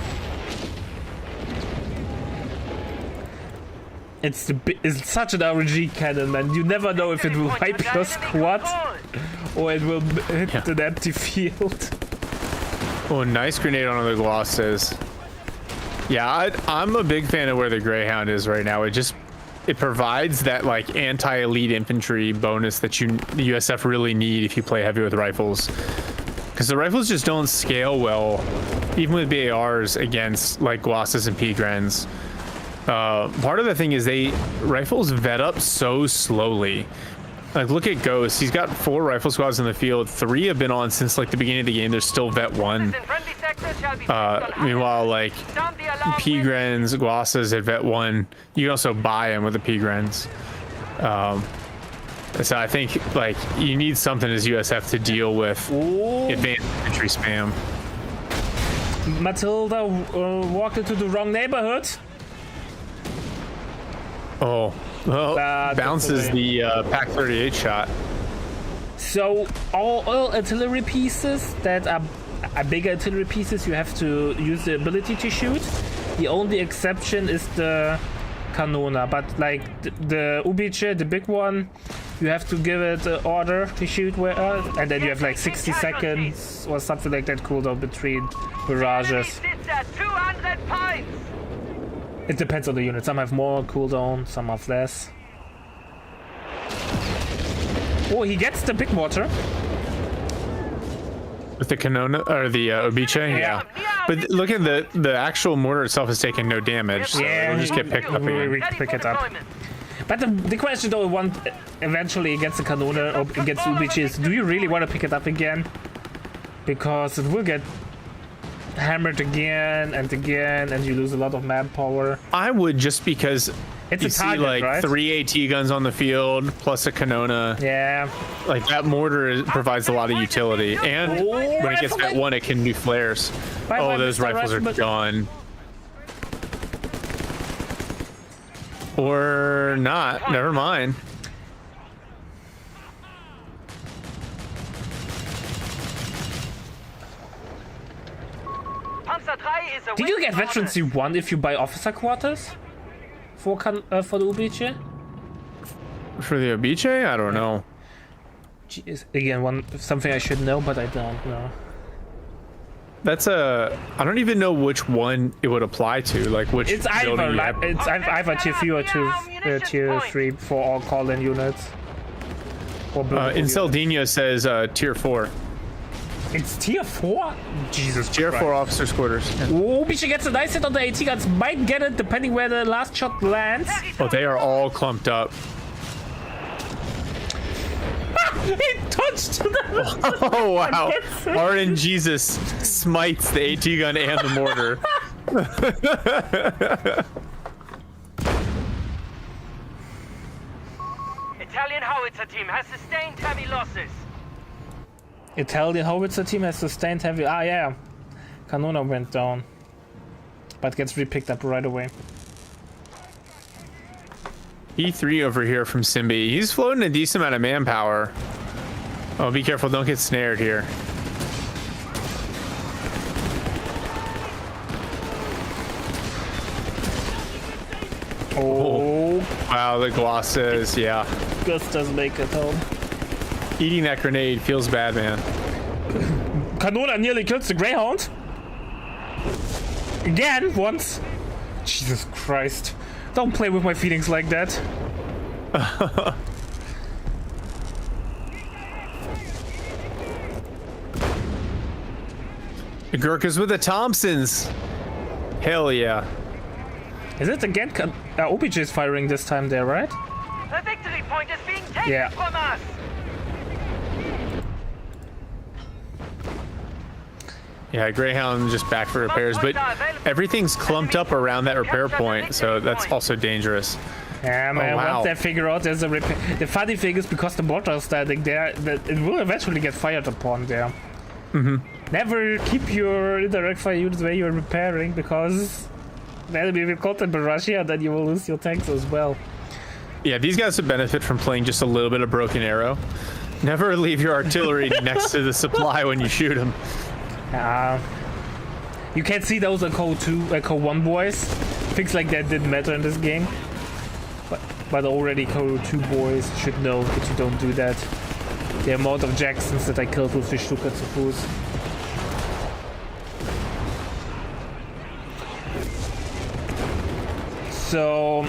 It's such an RNG cannon, man. You never know if it will wipe your squad or it will hit an empty field. Oh, nice grenade on the Glosses. Yeah, I'm a big fan of where the Greyhound is right now. It just it provides that like anti-elite infantry bonus that the USF really need if you play heavy with rifles, because the rifles just don't scale well, even with BARs against like Guasas and Pigrens. Part of the thing is rifles vet up so slowly. Like, look at Ghost. He's got 4 rifle squads in the field. 3 have been on since like the beginning of the game. They're still vet 1. Meanwhile, like Pigrens, Guasas at vet 1. You can also buy them with the Pigrens. So I think like you need something as USF to deal with advanced infantry spam. Matilda walked into the wrong neighborhood. Oh, well, bounces the Pac 38 shot. So all artillery pieces that are bigger artillery pieces, you have to use the ability to shoot. The only exception is the Kanona, but like the Ubice, the big one, you have to give it an order to shoot where, and then you have like 60 seconds or something like that cooldown between barrages. It depends on the unit. Some have more cooldown, some have less. Oh, he gets the big mortar. With the Kanona or the Ubice? Yeah. But look at the actual mortar itself is taking no damage, so it'll just get picked up again. We pick it up. But the question though, eventually against the Kanona or against Ubice is, do you really want to pick it up again? Because it will get hammered again and again, and you lose a lot of manpower. I would, just because it's you a target, see like right? 3 AT guns on the field plus a Kanona. Yeah. Like that mortar provides a lot of utility, and when it gets that 1, it can do flares. Those rifles are gone. Or not. Never mind. Did you get Veterancy 1 if you buy officer quarters for the Ubice? For the Ubice? I don't know. Jeez, again, something I should know, but I don't know. That's I don't even know which one it would apply to. Like which. It's either either tier 3 or tier 3 for all call-in units. In Saldinha says tier 4. It's tier 4? Jesus Tier Christ. 4 officers' quarters. Yeah. Oh, Ubice gets a nice hit on the AT guns. Might get it depending where the last shot lands. Oh, they are all clumped up. He touched them. Oh wow! Arden Jesus smites the AT gun and the mortar. Italian howitzer team has sustained heavy losses. Italian howitzer team has sustained heavy. Ah, yeah. Kanona went down, but gets repicked up right away. E3 over here from Symbi. He's floating a decent amount of manpower. Oh, be careful! Don't get snared here. Oh, wow, the glosses, yeah. Gus does make it home. Eating that grenade feels bad, man. Kanona nearly kills the Greyhound. Again, once. Jesus Christ. Don't play with my feelings like that. Gurkhas with the Thompsons. Hell yeah. Is it again? Ubice is firing this time there, right? The victory point is being taken from us. Yeah, Greyhound just back for repairs, but everything's clumped up around that repair point, so that's also dangerous. Yeah, man, wow. Once they figure out there's a repair. The funny thing is, because the mortar is standing there, that it will eventually get fired upon there. Never keep your indirect fire units where you're repairing, because the enemy will content barrage here, and then you will lose your tanks as well. Yeah, these guys would benefit from playing just a little bit of Broken Arrow. Never leave your artillery next to the supply when you shoot them. You can't see those at Code 2, Code 1 boys. Things like that didn't matter in this game. But already Code 2 boys should know that you don't do that. The amount of Jacksons that I killed with the Stuka zu Fuß. So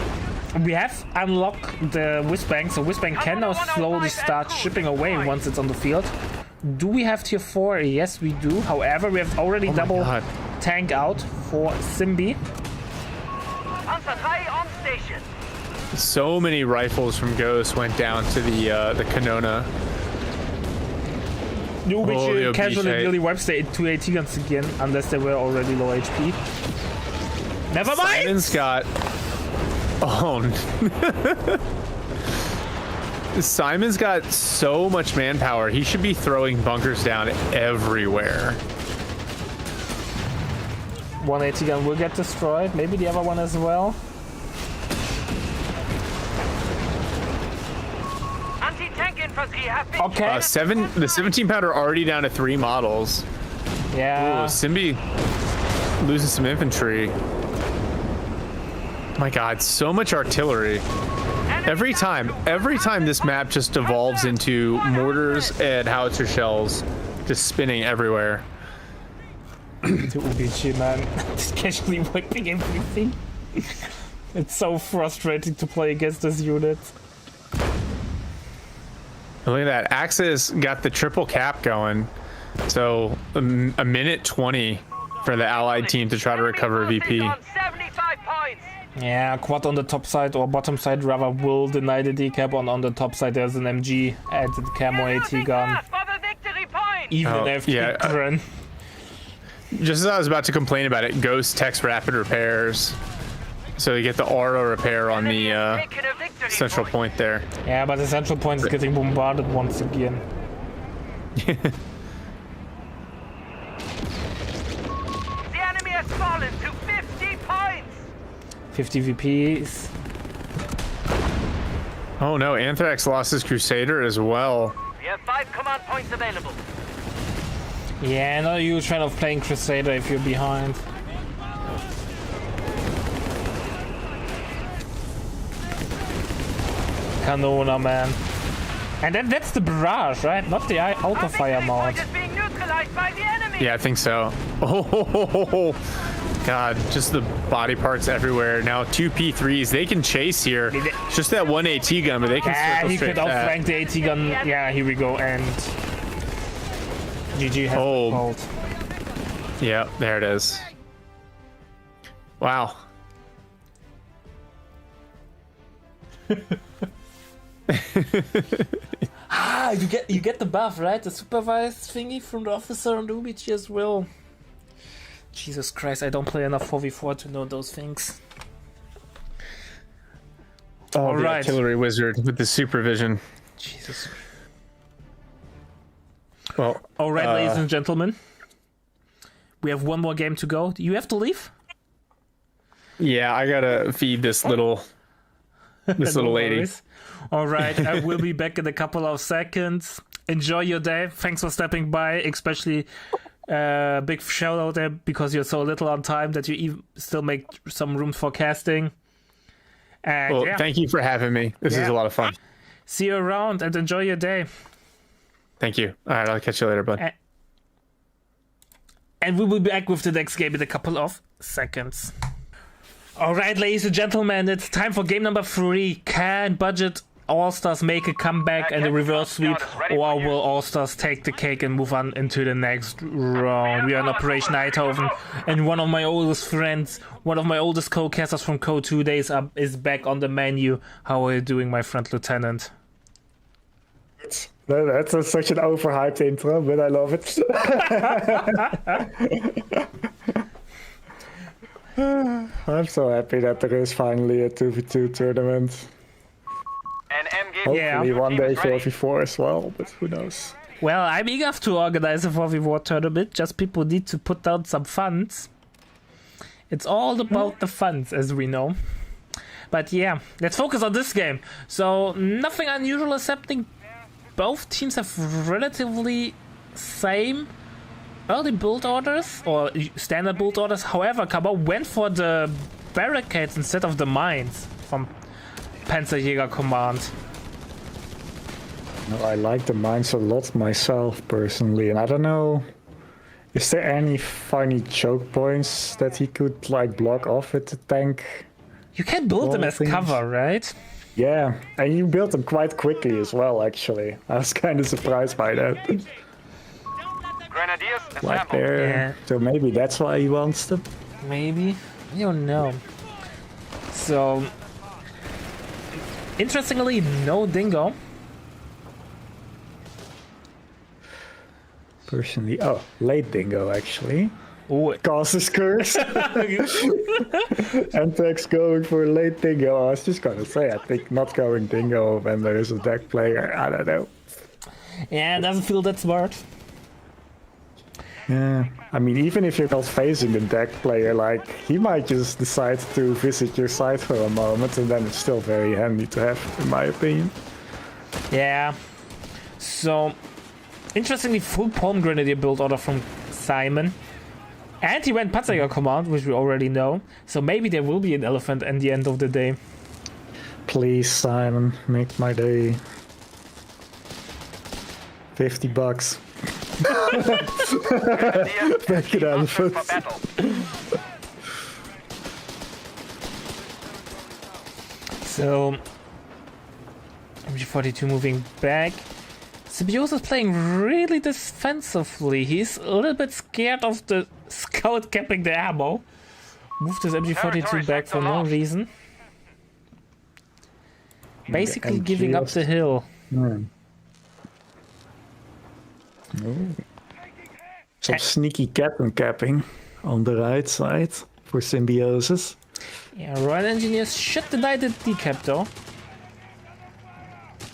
We have unlocked the Whizbang, so Whizbang can now slowly start shipping away once it's on the field. Do we have tier 4? Yes, we do. However, we have already double tank out for Symbi. Panzer 3 on station. So many rifles from Ghost went down to the Canona. Which casually really wipes the 2 AT guns again, unless they were already low HP. Never mind! Simon's got... Oh. Simon's got so much manpower. He should be throwing bunkers down everywhere. 1 AT gun will get destroyed. Maybe the other one as well. Anti-tank infantry have been Okay. The 17 pounder already down to 3 models. Yeah. Ooh, Symbi loses some infantry. My god, so much artillery. Every time this map just devolves into mortars and howitzer shells just spinning everywhere. To UBG, man. Just casually wiping everything. It's so frustrating to play against this unit. Look at that. Axis got the triple cap going. So a minute 20 for the allied team to try to recover VP. 75 points. Yeah, quad on the top side or bottom side rather will deny the decap. On the top side there's an MG and the CAuMOH AT gun. For the victory point. Even if just as I was about to complain about it, Ghost text rapid repairs. So you get the aura repair on the central point there. Yeah, but the central point is getting bombarded once again. The enemy has fallen to 50 points. 50 VPs. Oh no, Anthrax lost his Crusader as well. We have 5 command points available. Yeah, not a huge fan of playing Crusader if you're behind. Canona, man. And then that's the barrage, right? Not the auto fire mount. Being neutralized by the enemy. Yeah, I think so. Oh, God, just the body parts everywhere. Now 2 P3s, they can chase here. It's just that 1 AT gun, but they can circle he straight could outflank the AT gun. Yeah, here we go. And GG has the fault. Yeah, there it is. Wow. You get the buff, right? The supervised thingy from the officer on the UBG as well. Jesus Christ, I don't play enough 4v4 to know those things. Oh, the artillery wizard with the supervision. Jesus. Well, all right, ladies and gentlemen, we have one more game to go. You have to leave? Yeah, I gotta feed this little little lady. All right, I will be back in a couple of seconds. Enjoy your day. Thanks for stepping by, especially big shout out there because you're so little on time that you even still make some room for casting. And well, thank you for having me. This is a lot of fun. See you around and enjoy your day. Thank you. All right, I'll catch you later, bud. And we will be back with the next game in a couple of seconds. All right, ladies and gentlemen, it's time for game number 3. Can Budget All-Stars make a comeback and a reverse sweep, or will All-Stars take the cake and move on into the next round? We are in Operation Eindhoven, and one of my oldest friends, one of my oldest co-casters from Co 2 Days is back on the menu. How are you doing, my friend Lieutenant? That's such an overhyped intro, but I love it. I'm so happy that there is finally a 2v2 tournament. Hopefully one day 4v4 as well, but who knows. Well, I'm eager to organize a 4v4 tournament, just people need to put down some funds. It's all about the funds, as we know. But yeah, let's focus on this game. So, nothing unusual is happening. Both teams have relatively same early build orders, or standard build orders. However, CAuMOH went for the barricades instead of the mines from Panzerjäger Command. I like the mines a lot myself, personally, and I don't know, is there any funny choke points that he could like block off with the tank You can build them All as things. cover, right? Yeah, and you built them quite quickly as well, actually. I was kind of surprised by that. Grenadiers, Like assemble. there. Yeah. So maybe that's why he wants them. Maybe. I don't know. So, interestingly, no dingo. Personally, oh, late dingo actually. Oh, Causes curse. Anthrax going for a late dingo. I was just gonna say, I think not going dingo when there is a deck player. I don't know. yeah, it doesn't feel that smart. Yeah, I mean, even if you're not facing the deck player, like he might just decide to visit your side for a moment, and then it's still very handy to have, in my opinion. Yeah. So, interestingly, full Palm Grenadier build order from Simon. And he went Panzer command, which we already know. So maybe there will be an elephant at the end of the day. Please, Simon, make my day. $50. Grenadiers, Make it elephant. for battle. So, MG42 moving back. Symbiosis playing really defensively. He's a little bit scared of the scout capping the ammo. Moved his MG42 back for no reason. Basically giving up the hill. Some sneaky captain capping on the right side for Symbiosis. Yeah, Royal Engineers should deny the decap though.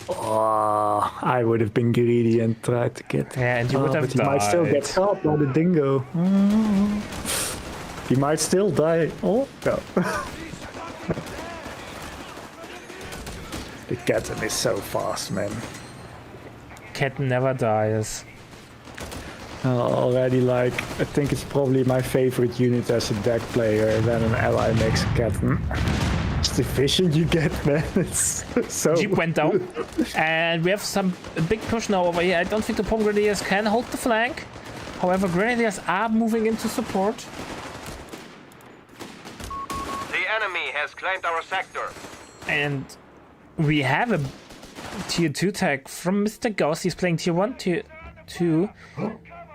Oh, I would have been greedy and tried to get. Yeah, and you would have but he might still died. get caught by the dingo. He might still die. Oh no. The captain is so fast, man. Cat never dies. Already, like, I think it's probably my favorite unit as a deck player when an ally makes a captain. It's the vision you get, man. It's so. Jeep went down. And we have a big push now over here. I don't think the Palm Grenadiers can hold the flank. However, Grenadiers are moving into support. The enemy has claimed our sector. And we have a tier 2 tag from Mr. Ghost. He's playing tier 1, tier 2.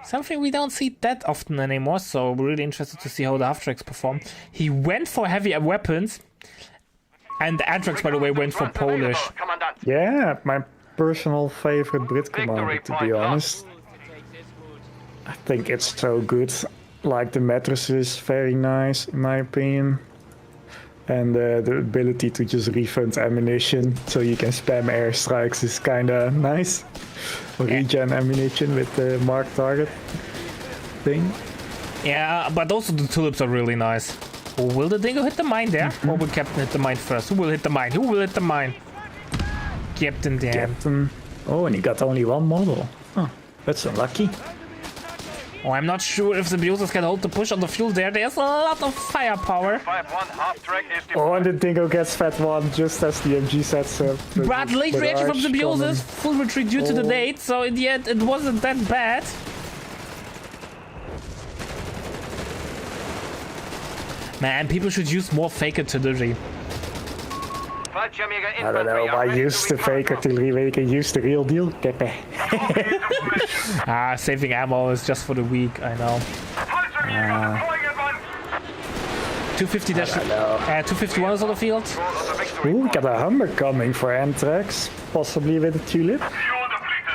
Something we don't see that often anymore, so we're really interested to see how the Anthrax perform. He went for heavy weapons, and the Anthrax, by the way, went for Polish. Commandant. Yeah, my personal favorite Brit commander, to be honest. I think it's so good. Like, the mattress is very nice, in my opinion. And the ability to just refund ammunition so you can spam airstrikes is kinda nice. Regen ammunition with the mark target thing. Yeah, but also the tulips are really nice. Oh, will the dingo hit the mine there? Or will Captain hit the mine first? Who will hit the mine? Who will hit the mine? Captain, damn. Captain. Oh, and he got only one model. Oh, that's unlucky. Oh, I'm not sure if the Symbiosis can hold the push on the fuel there. There's a lot of firepower. 5-1 half track is Oh, and the dingo gets fat one just as the MG sets up. But late reaction from Symbiosis, full retreat due to the date, so in the end it wasn't that bad. Man, people should use more fake artillery. I don't know, I used the fake artillery when you can use the real deal. Keppe. Ah, saving ammo is just for the weak, I know. 250 dash, 251 is on the field. Ooh, we got a Hummer coming for Anthrax, possibly with a tulip.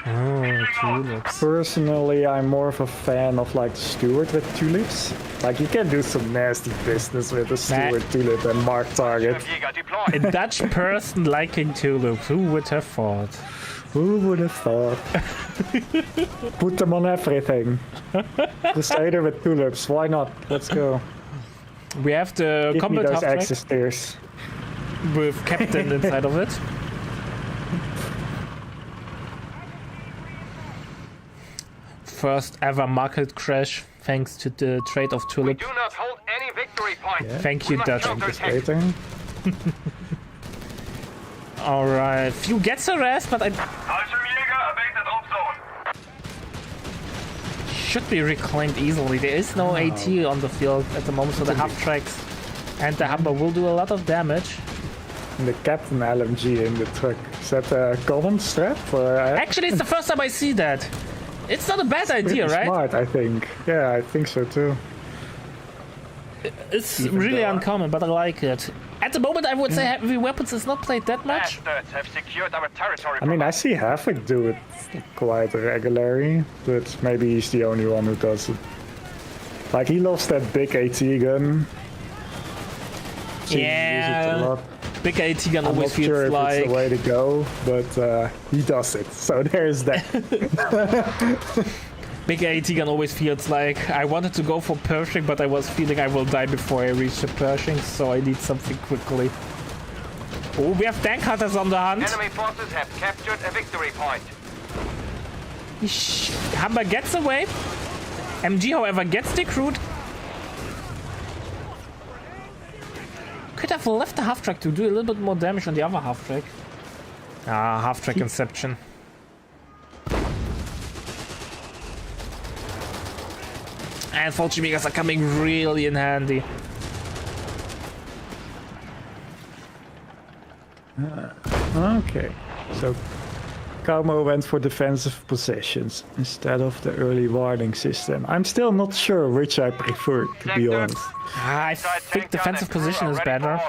Oh, tulips. Personally, I'm more of a fan of like the Steward with tulips. Like, you can do some nasty business with a Steward tulip and mark target. A Dutch person liking tulips, who would have thought? Who would have thought? Put them on everything. Crusader with tulips, why not? Let's go. We have the Give me combat those half track access tiers. with Captain inside of it. First ever market crash thanks to the trade of We tulip. do not hold any victory point. Thank you, Dutch. Later. Alright, few gets a rest, but I should be reclaimed easily. There is no AT on the field at the moment, so the half tracks And the Humber will do a lot of damage. And the Captain LMG in the truck. Is that a common strat? Or Actually, it's the first time I see that. It's not a bad idea, right? Smart, I think. Yeah, I think so too. It's really uncommon, but I like it. At the moment, I would say heavy weapons is not played that much. Bastards have secured our territory. I mean, I see Havoc do it quite regularly, but maybe he's the only one who does it. Like, he loves that big AT gun. Seems to use it a lot. Big AT gun I'm always not feels sure if like... it's the way to go, but he does it. So there's that. Big AT gun always feels like I wanted to go for Pershing, but I was feeling I will die before I reach the Pershing, so I need something quickly. Oh, we have tank hunters on the hunt. Enemy forces have captured a victory point. Humber gets away. MG, however, gets decrewed. Could have left the half-track to do a little bit more damage on the other half-track. Ah, half-track inception. And Volchimigas are coming really in handy. Okay, so CAuMOH went for defensive positions instead of the early warning system. I'm still not sure which I prefer, to be honest. I think defensive position is better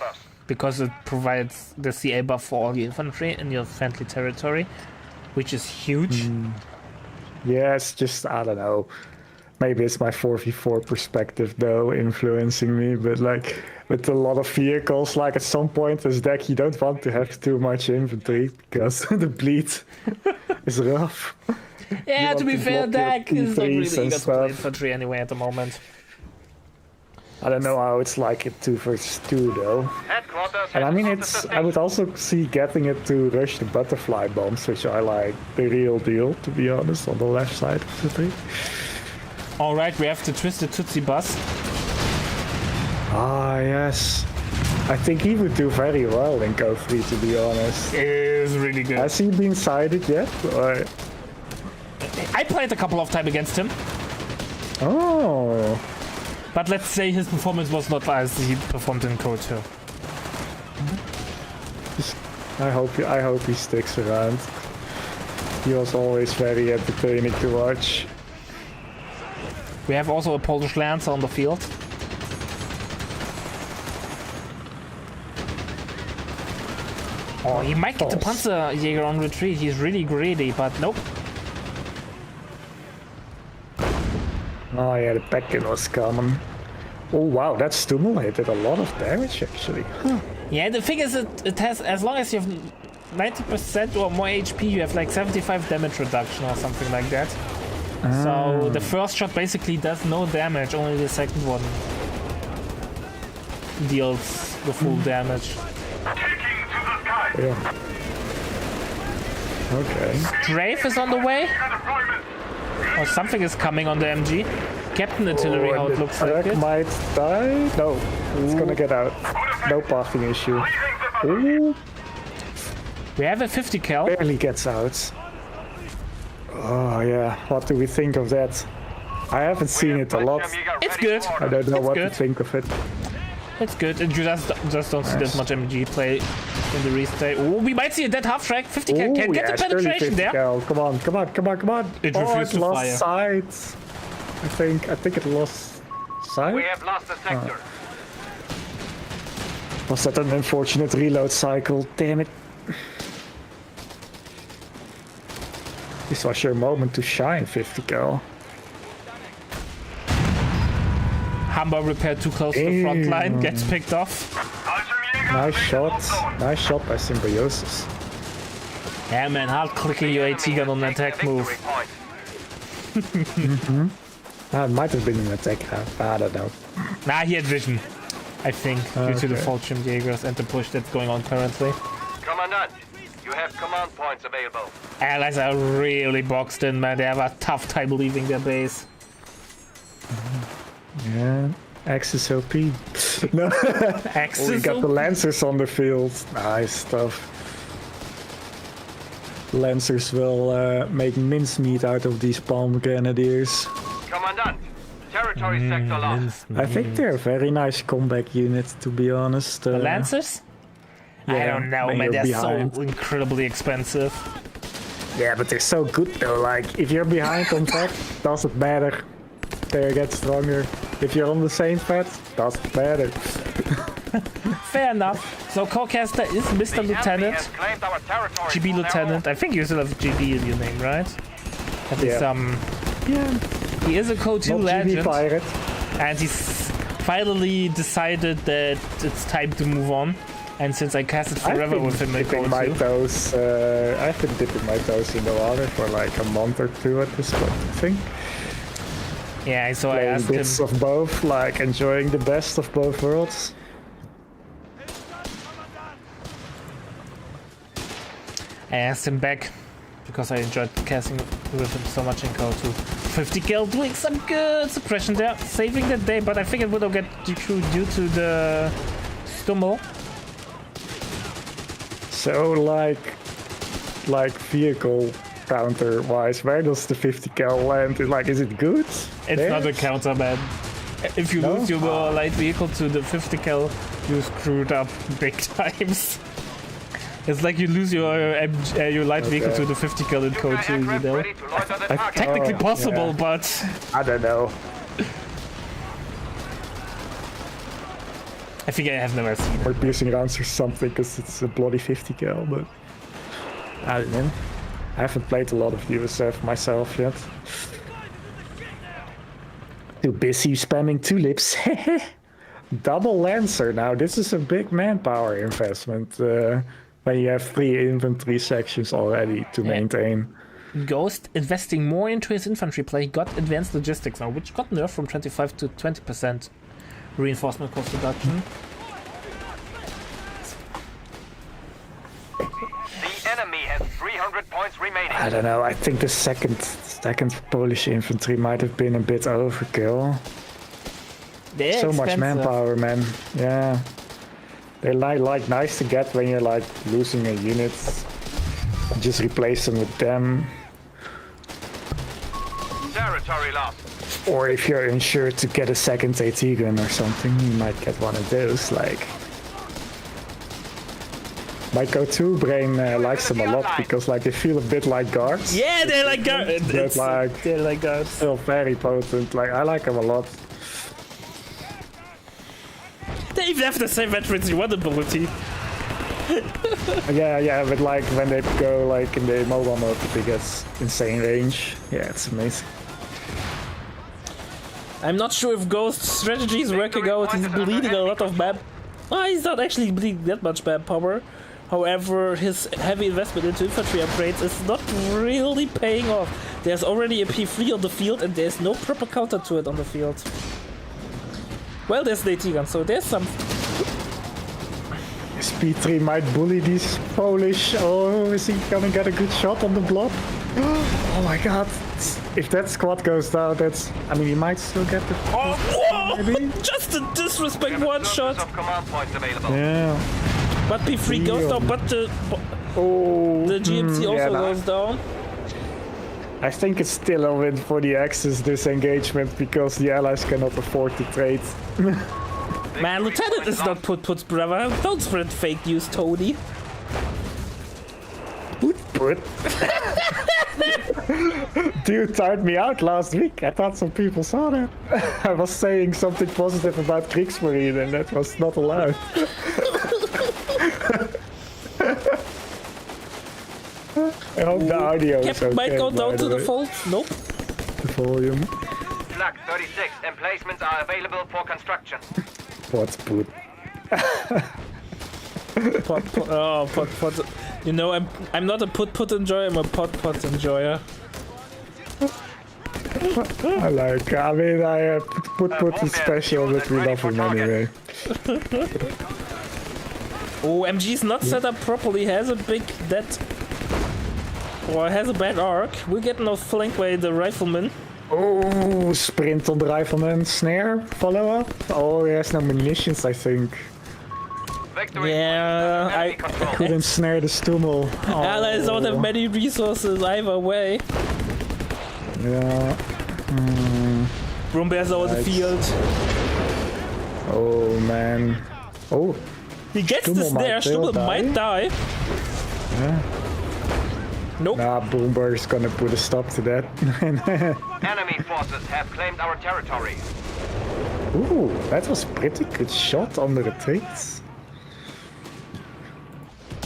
because it provides the CA buff for all the infantry in your friendly territory, which is huge. Yeah, it's just, I don't know. Maybe it's my 4v4 perspective though influencing me, but like with a lot of vehicles, like at some point this deck you don't want to have too much infantry because the bleed is rough. Yeah, to be fair, deck is not really P3s and eager to play stuff. infantry anyway at the moment. I don't know how it's like at 2 versus 2 though. Headquarters And I have mean, spotted it's. the I would also see getting it to rush the butterfly bombs, which are like the real deal, to be honest, on the left side of the tree. Alright, we have the Twisted Tootsie Bus. Ah, yes. I think he would do very well in Go 3, to be honest. It is really good. Has he been sighted yet? Or... I played a couple of times against him, Oh. but let's say his performance was not as he performed in Code 2. I hope he sticks around. He was always very entertaining to watch. We have also a Polish Lancer on the field. Oh, he might get the Panzerjäger on retreat. He's really greedy, but nope. Oh yeah, the Pekin was coming. Oh wow, that stimulated a lot of damage actually. Huh. Yeah, the thing is, it has, as long as you have 90% or more HP, you have like 75 damage reduction or something like that. So the first shot basically does no damage, only the second one deals the full damage. Yeah. Okay. Strafe is on the way. Or something is coming on the MG. Captain Artillery, how it looks like it. Might die. No, it's gonna get out. No pathing issue. Ooh, We have a 50 cal. barely gets out. Oh yeah, what do we think of that? I haven't seen it a lot. It's good. I don't know It's what good. to think of it. It's good. And you just don't see that much MG play in the restay. Oh, we might see a dead half track. 50 cal. Can get the surely penetration 50 there. cal. Come on, come on, come on, come on. It oh, refused it to lost fire. sight. I think it lost sight. We have lost the sector. Was that an unfortunate reload cycle? Damn it. This was your moment to shine, 50 cal. Humber repaired too close to the front line. Gets picked off. Nice shot. Nice shot by Symbiosis. Yeah, man. Hard clicking your AT gun on an attack move. It might have been an attack. I don't know. Nah, he had vision. I think, due to the Okay. Volchim Jaegers and the push that's going on currently. Commandant, you have command points available. Allies are really boxed in, man. They have a tough time leaving their base. Yeah. Axis OP. No. Axis We got the Lancers on the field. Nice stuff. Lancers will make mincemeat out of these palm grenadiers. Commandant, Territory sector lost. I think they're a very nice comeback unit, to be honest. The Lancers? I yeah, don't know, when man. you're They're behind. so incredibly expensive. Yeah, but they're so good though. Like, if you're behind on tech, doesn't matter. They get stronger. If you're on the same pad, doesn't matter. Fair enough. So Cowcaster is Mr. Lieutenant. GB Lieutenant. I think you still have GB in your name, right? That is, Yeah, he is a Code 2 not GB legend. pirate. And he's finally decided that it's time to move on. And since I casted forever with him in Code 2. I've been dipping my toes in the water for like a month or two at this point, I think. Yeah, so I Playing asked him. bits of both, like enjoying the best of both worlds. I asked him back because I enjoyed casting with him so much in Code 2. 50 kill, doing some good suppression there, saving the day, but I think it would have got through due to the stumble. So like vehicle counter wise, where does the 50 cal land? Is it good? It's not a counter, man. If you lose your light vehicle to the 50 cal, you screwed up big times. It's like you lose your light vehicle to the 50 cal in Code 2, you know? Technically possible, but... I don't know. I think I have never seen it. Or piercing rounds or something, because it's a bloody 50 cal, but I don't know. I haven't played a lot of USF myself yet. Too busy spamming tulips. Double Lancer now. This is a big manpower investment when you have 3 inventory sections already to maintain. Ghost investing more into his infantry play got advanced logistics now, which got nerfed from 25 to 20% reinforcement cost reduction. The enemy has 300 points remaining. I don't know. I think the second Polish infantry might have been a bit overkill. They're So much expensive. manpower, man. Yeah. They're like nice to get when you're like losing a unit. Just replace them with them. Territory lost. Or if you're insured to get a second AT gun or something, you might get one of those. Like my Go-To brain likes them a lot because like they feel a bit like guards. Yeah, they're like guards. But like They're like guards. still very potent. Like I like them a lot. They even have the same veterans reward ability. Yeah, but like when they go like in the mobile mode, they get insane range. Yeah, it's amazing. I'm not sure if Ghost strategy is working out. He's bleeding a lot of map. Oh, he's not actually bleeding that much map power. However, his heavy investment into infantry upgrades is not really paying off. There's already a P3 on the field and there's no proper counter to it on the field. Well, there's the AT gun, so there's some... P3 might bully these Polish. Oh, is he gonna get a good shot on the blob? Oh my god. If that squad goes down, that's... I mean, he might still get the... Oh, whoa! Maybe? Just a disrespect one shot! Of command points available. Yeah. But P3 goes down, but the GMC also goes down. I think it's still a win for the Axis, this engagement, because the Allies cannot afford to trade. Man, Lieutenant is not put, brother. Don't spread fake news, Tony. Put. Dude timed me out last week. I thought some people saw that. I was saying something positive about Kriegsmarine and that was not allowed. I hope the audio is Cap okay. might go by down to the way. fault. Nope. The volume. Flak 36. Emplacements are available for construction. What's put? Pot. You know, I'm not a put enjoyer. I'm a pot enjoyer. I put is special, but we love him anyway. Oh, MG is not set up properly. Has a big dead. Or has a bad arc. We're getting no flank by the rifleman. Oh, sprint on the rifleman, snare, follow up. Oh, he has no munitions, I think. Victory. Yeah, Enemy control. Couldn't snare the Stummel. Oh. Allies don't have many resources either way. Yeah. Brumbear's over the field. Oh man. Oh. He gets this there. Stummel might die. Yeah. Nope. Nah, Boomberg's gonna put a stop to that. Enemy forces have claimed our territory. Ooh, that was a pretty good shot on the retreats.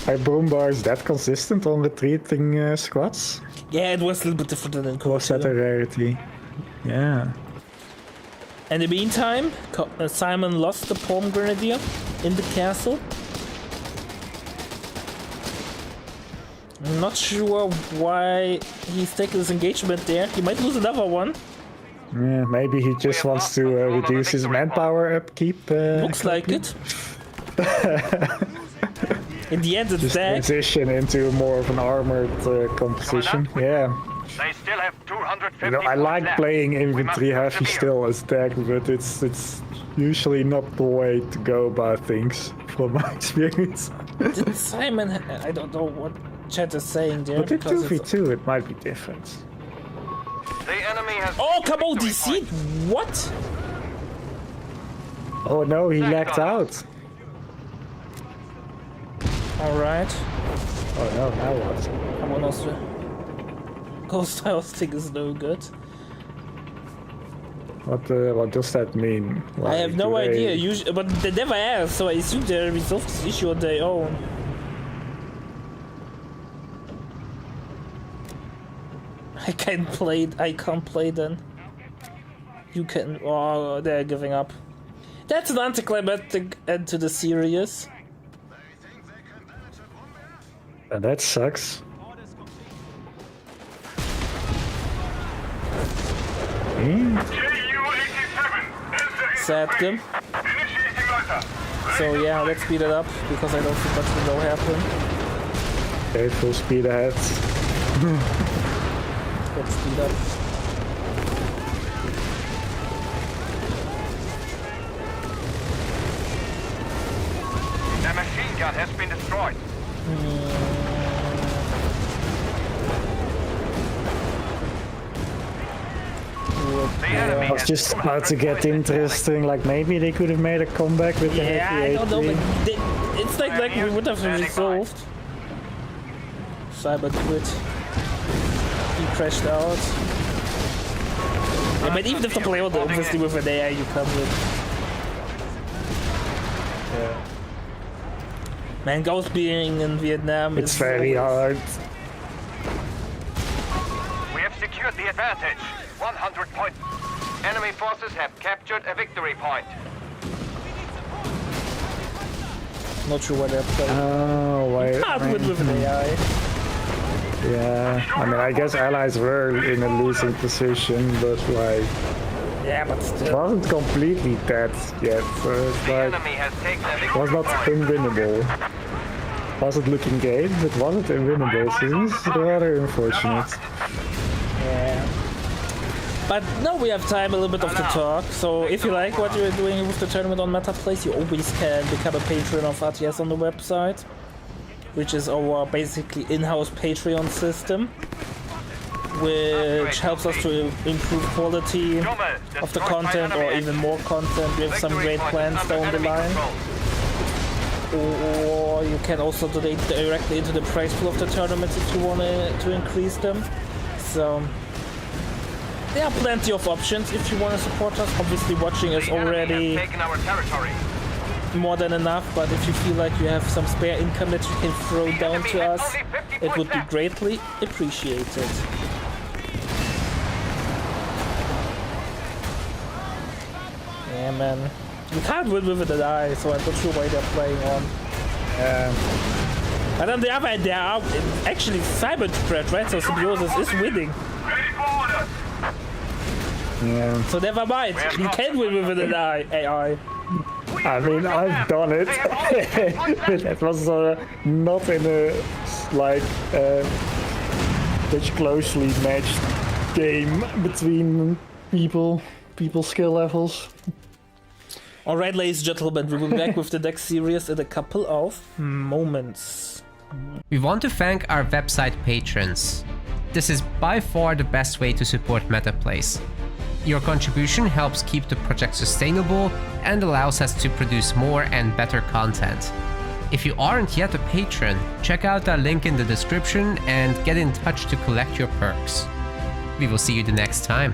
Are Broombars that consistent on retreating squads? Yeah, it was a little bit different than in Was that a rarity? Yeah. In the meantime, Simon lost the Palm Grenadier in the castle. I'm not sure why he's taking this engagement there. He might lose another one. Yeah, maybe he just wants to reduce his manpower upkeep. Looks like it. In the end, it's Just dead. transition into more of an armored composition. Yeah. They still have 250 You know, I like left. playing infantry We must heavy persevere. still as tech, but it's usually not the way to go about things from my experience. Did Simon... I don't know what chat is saying there. But in because it's- 2v2 it might be different. The enemy has Oh, come on, victory DC! point. What? Oh no, he lagged out. Alright. Oh no, now what? Come on, also. Ghost House thing is no good. What does that mean? I have Like, no do they- idea, but they never asked, so I assume they resolved this issue on their own. I can't play then. You can... Oh, they're giving up. That's an anticlimactic end to the series. That sucks. Sad game. So yeah, let's speed it up, because I don't think much will happen. Okay, full speed ahead. Let's speed up. The machine gun has been destroyed. The enemy It's has just about to 200 get interesting. Like maybe they could have made a comeback with the Yeah, heavy I don't know, AT. but it's like we would have resolved. Cyber quit. He crashed out. Yeah, but even if the player obviously with an AI you come with. Yeah. Man, Ghost being in Vietnam It's is very hard. We have secured the advantage. 100 points. Enemy forces have captured a victory point. Not sure why they're playing. Oh, wait. Can't win with an AI. Yeah, I mean, I guess allies were in a losing position, but like, Yeah, but it still. wasn't completely dead yet. So it's The like, enemy has taken a it victory was not point. unwinnable. Wasn't looking great, but wasn't unwinnable. So this is rather unfortunate. Yeah. But now we have time a little bit of the talk. So if you like what you're doing with the tournament on MetaPlace, you always can become a patron of RTS on the website, which is our basically in-house Patreon system, which helps us to improve quality of the content or even more content. We have some great plans down the line. Or you can also donate directly into the prize pool of the tournament if you want to increase them. So there are plenty of options if you want to support us. Obviously watching is already taken our territory. more than enough, but if you feel like you have some spare income that you can throw down to us, it would be greatly appreciated. Yeah, man. You can't win with an eye, so I'm not sure why they're playing on. But on the other hand, they are actually cyber spread, right? So Symbiosis is winning. Yeah. So never mind. You can win with an AI. I mean, I've done it. That was not in a like such closely matched game between people's skill levels. Alright, ladies and gentlemen, we will be back with the next series in a couple of moments. We want to thank our website patrons. This is by far the best way to support MetaPlace. Your contribution helps keep the project sustainable and allows us to produce more and better content. If you aren't yet a patron, check out our link in the description and get in touch to collect your perks. We will see you the next time.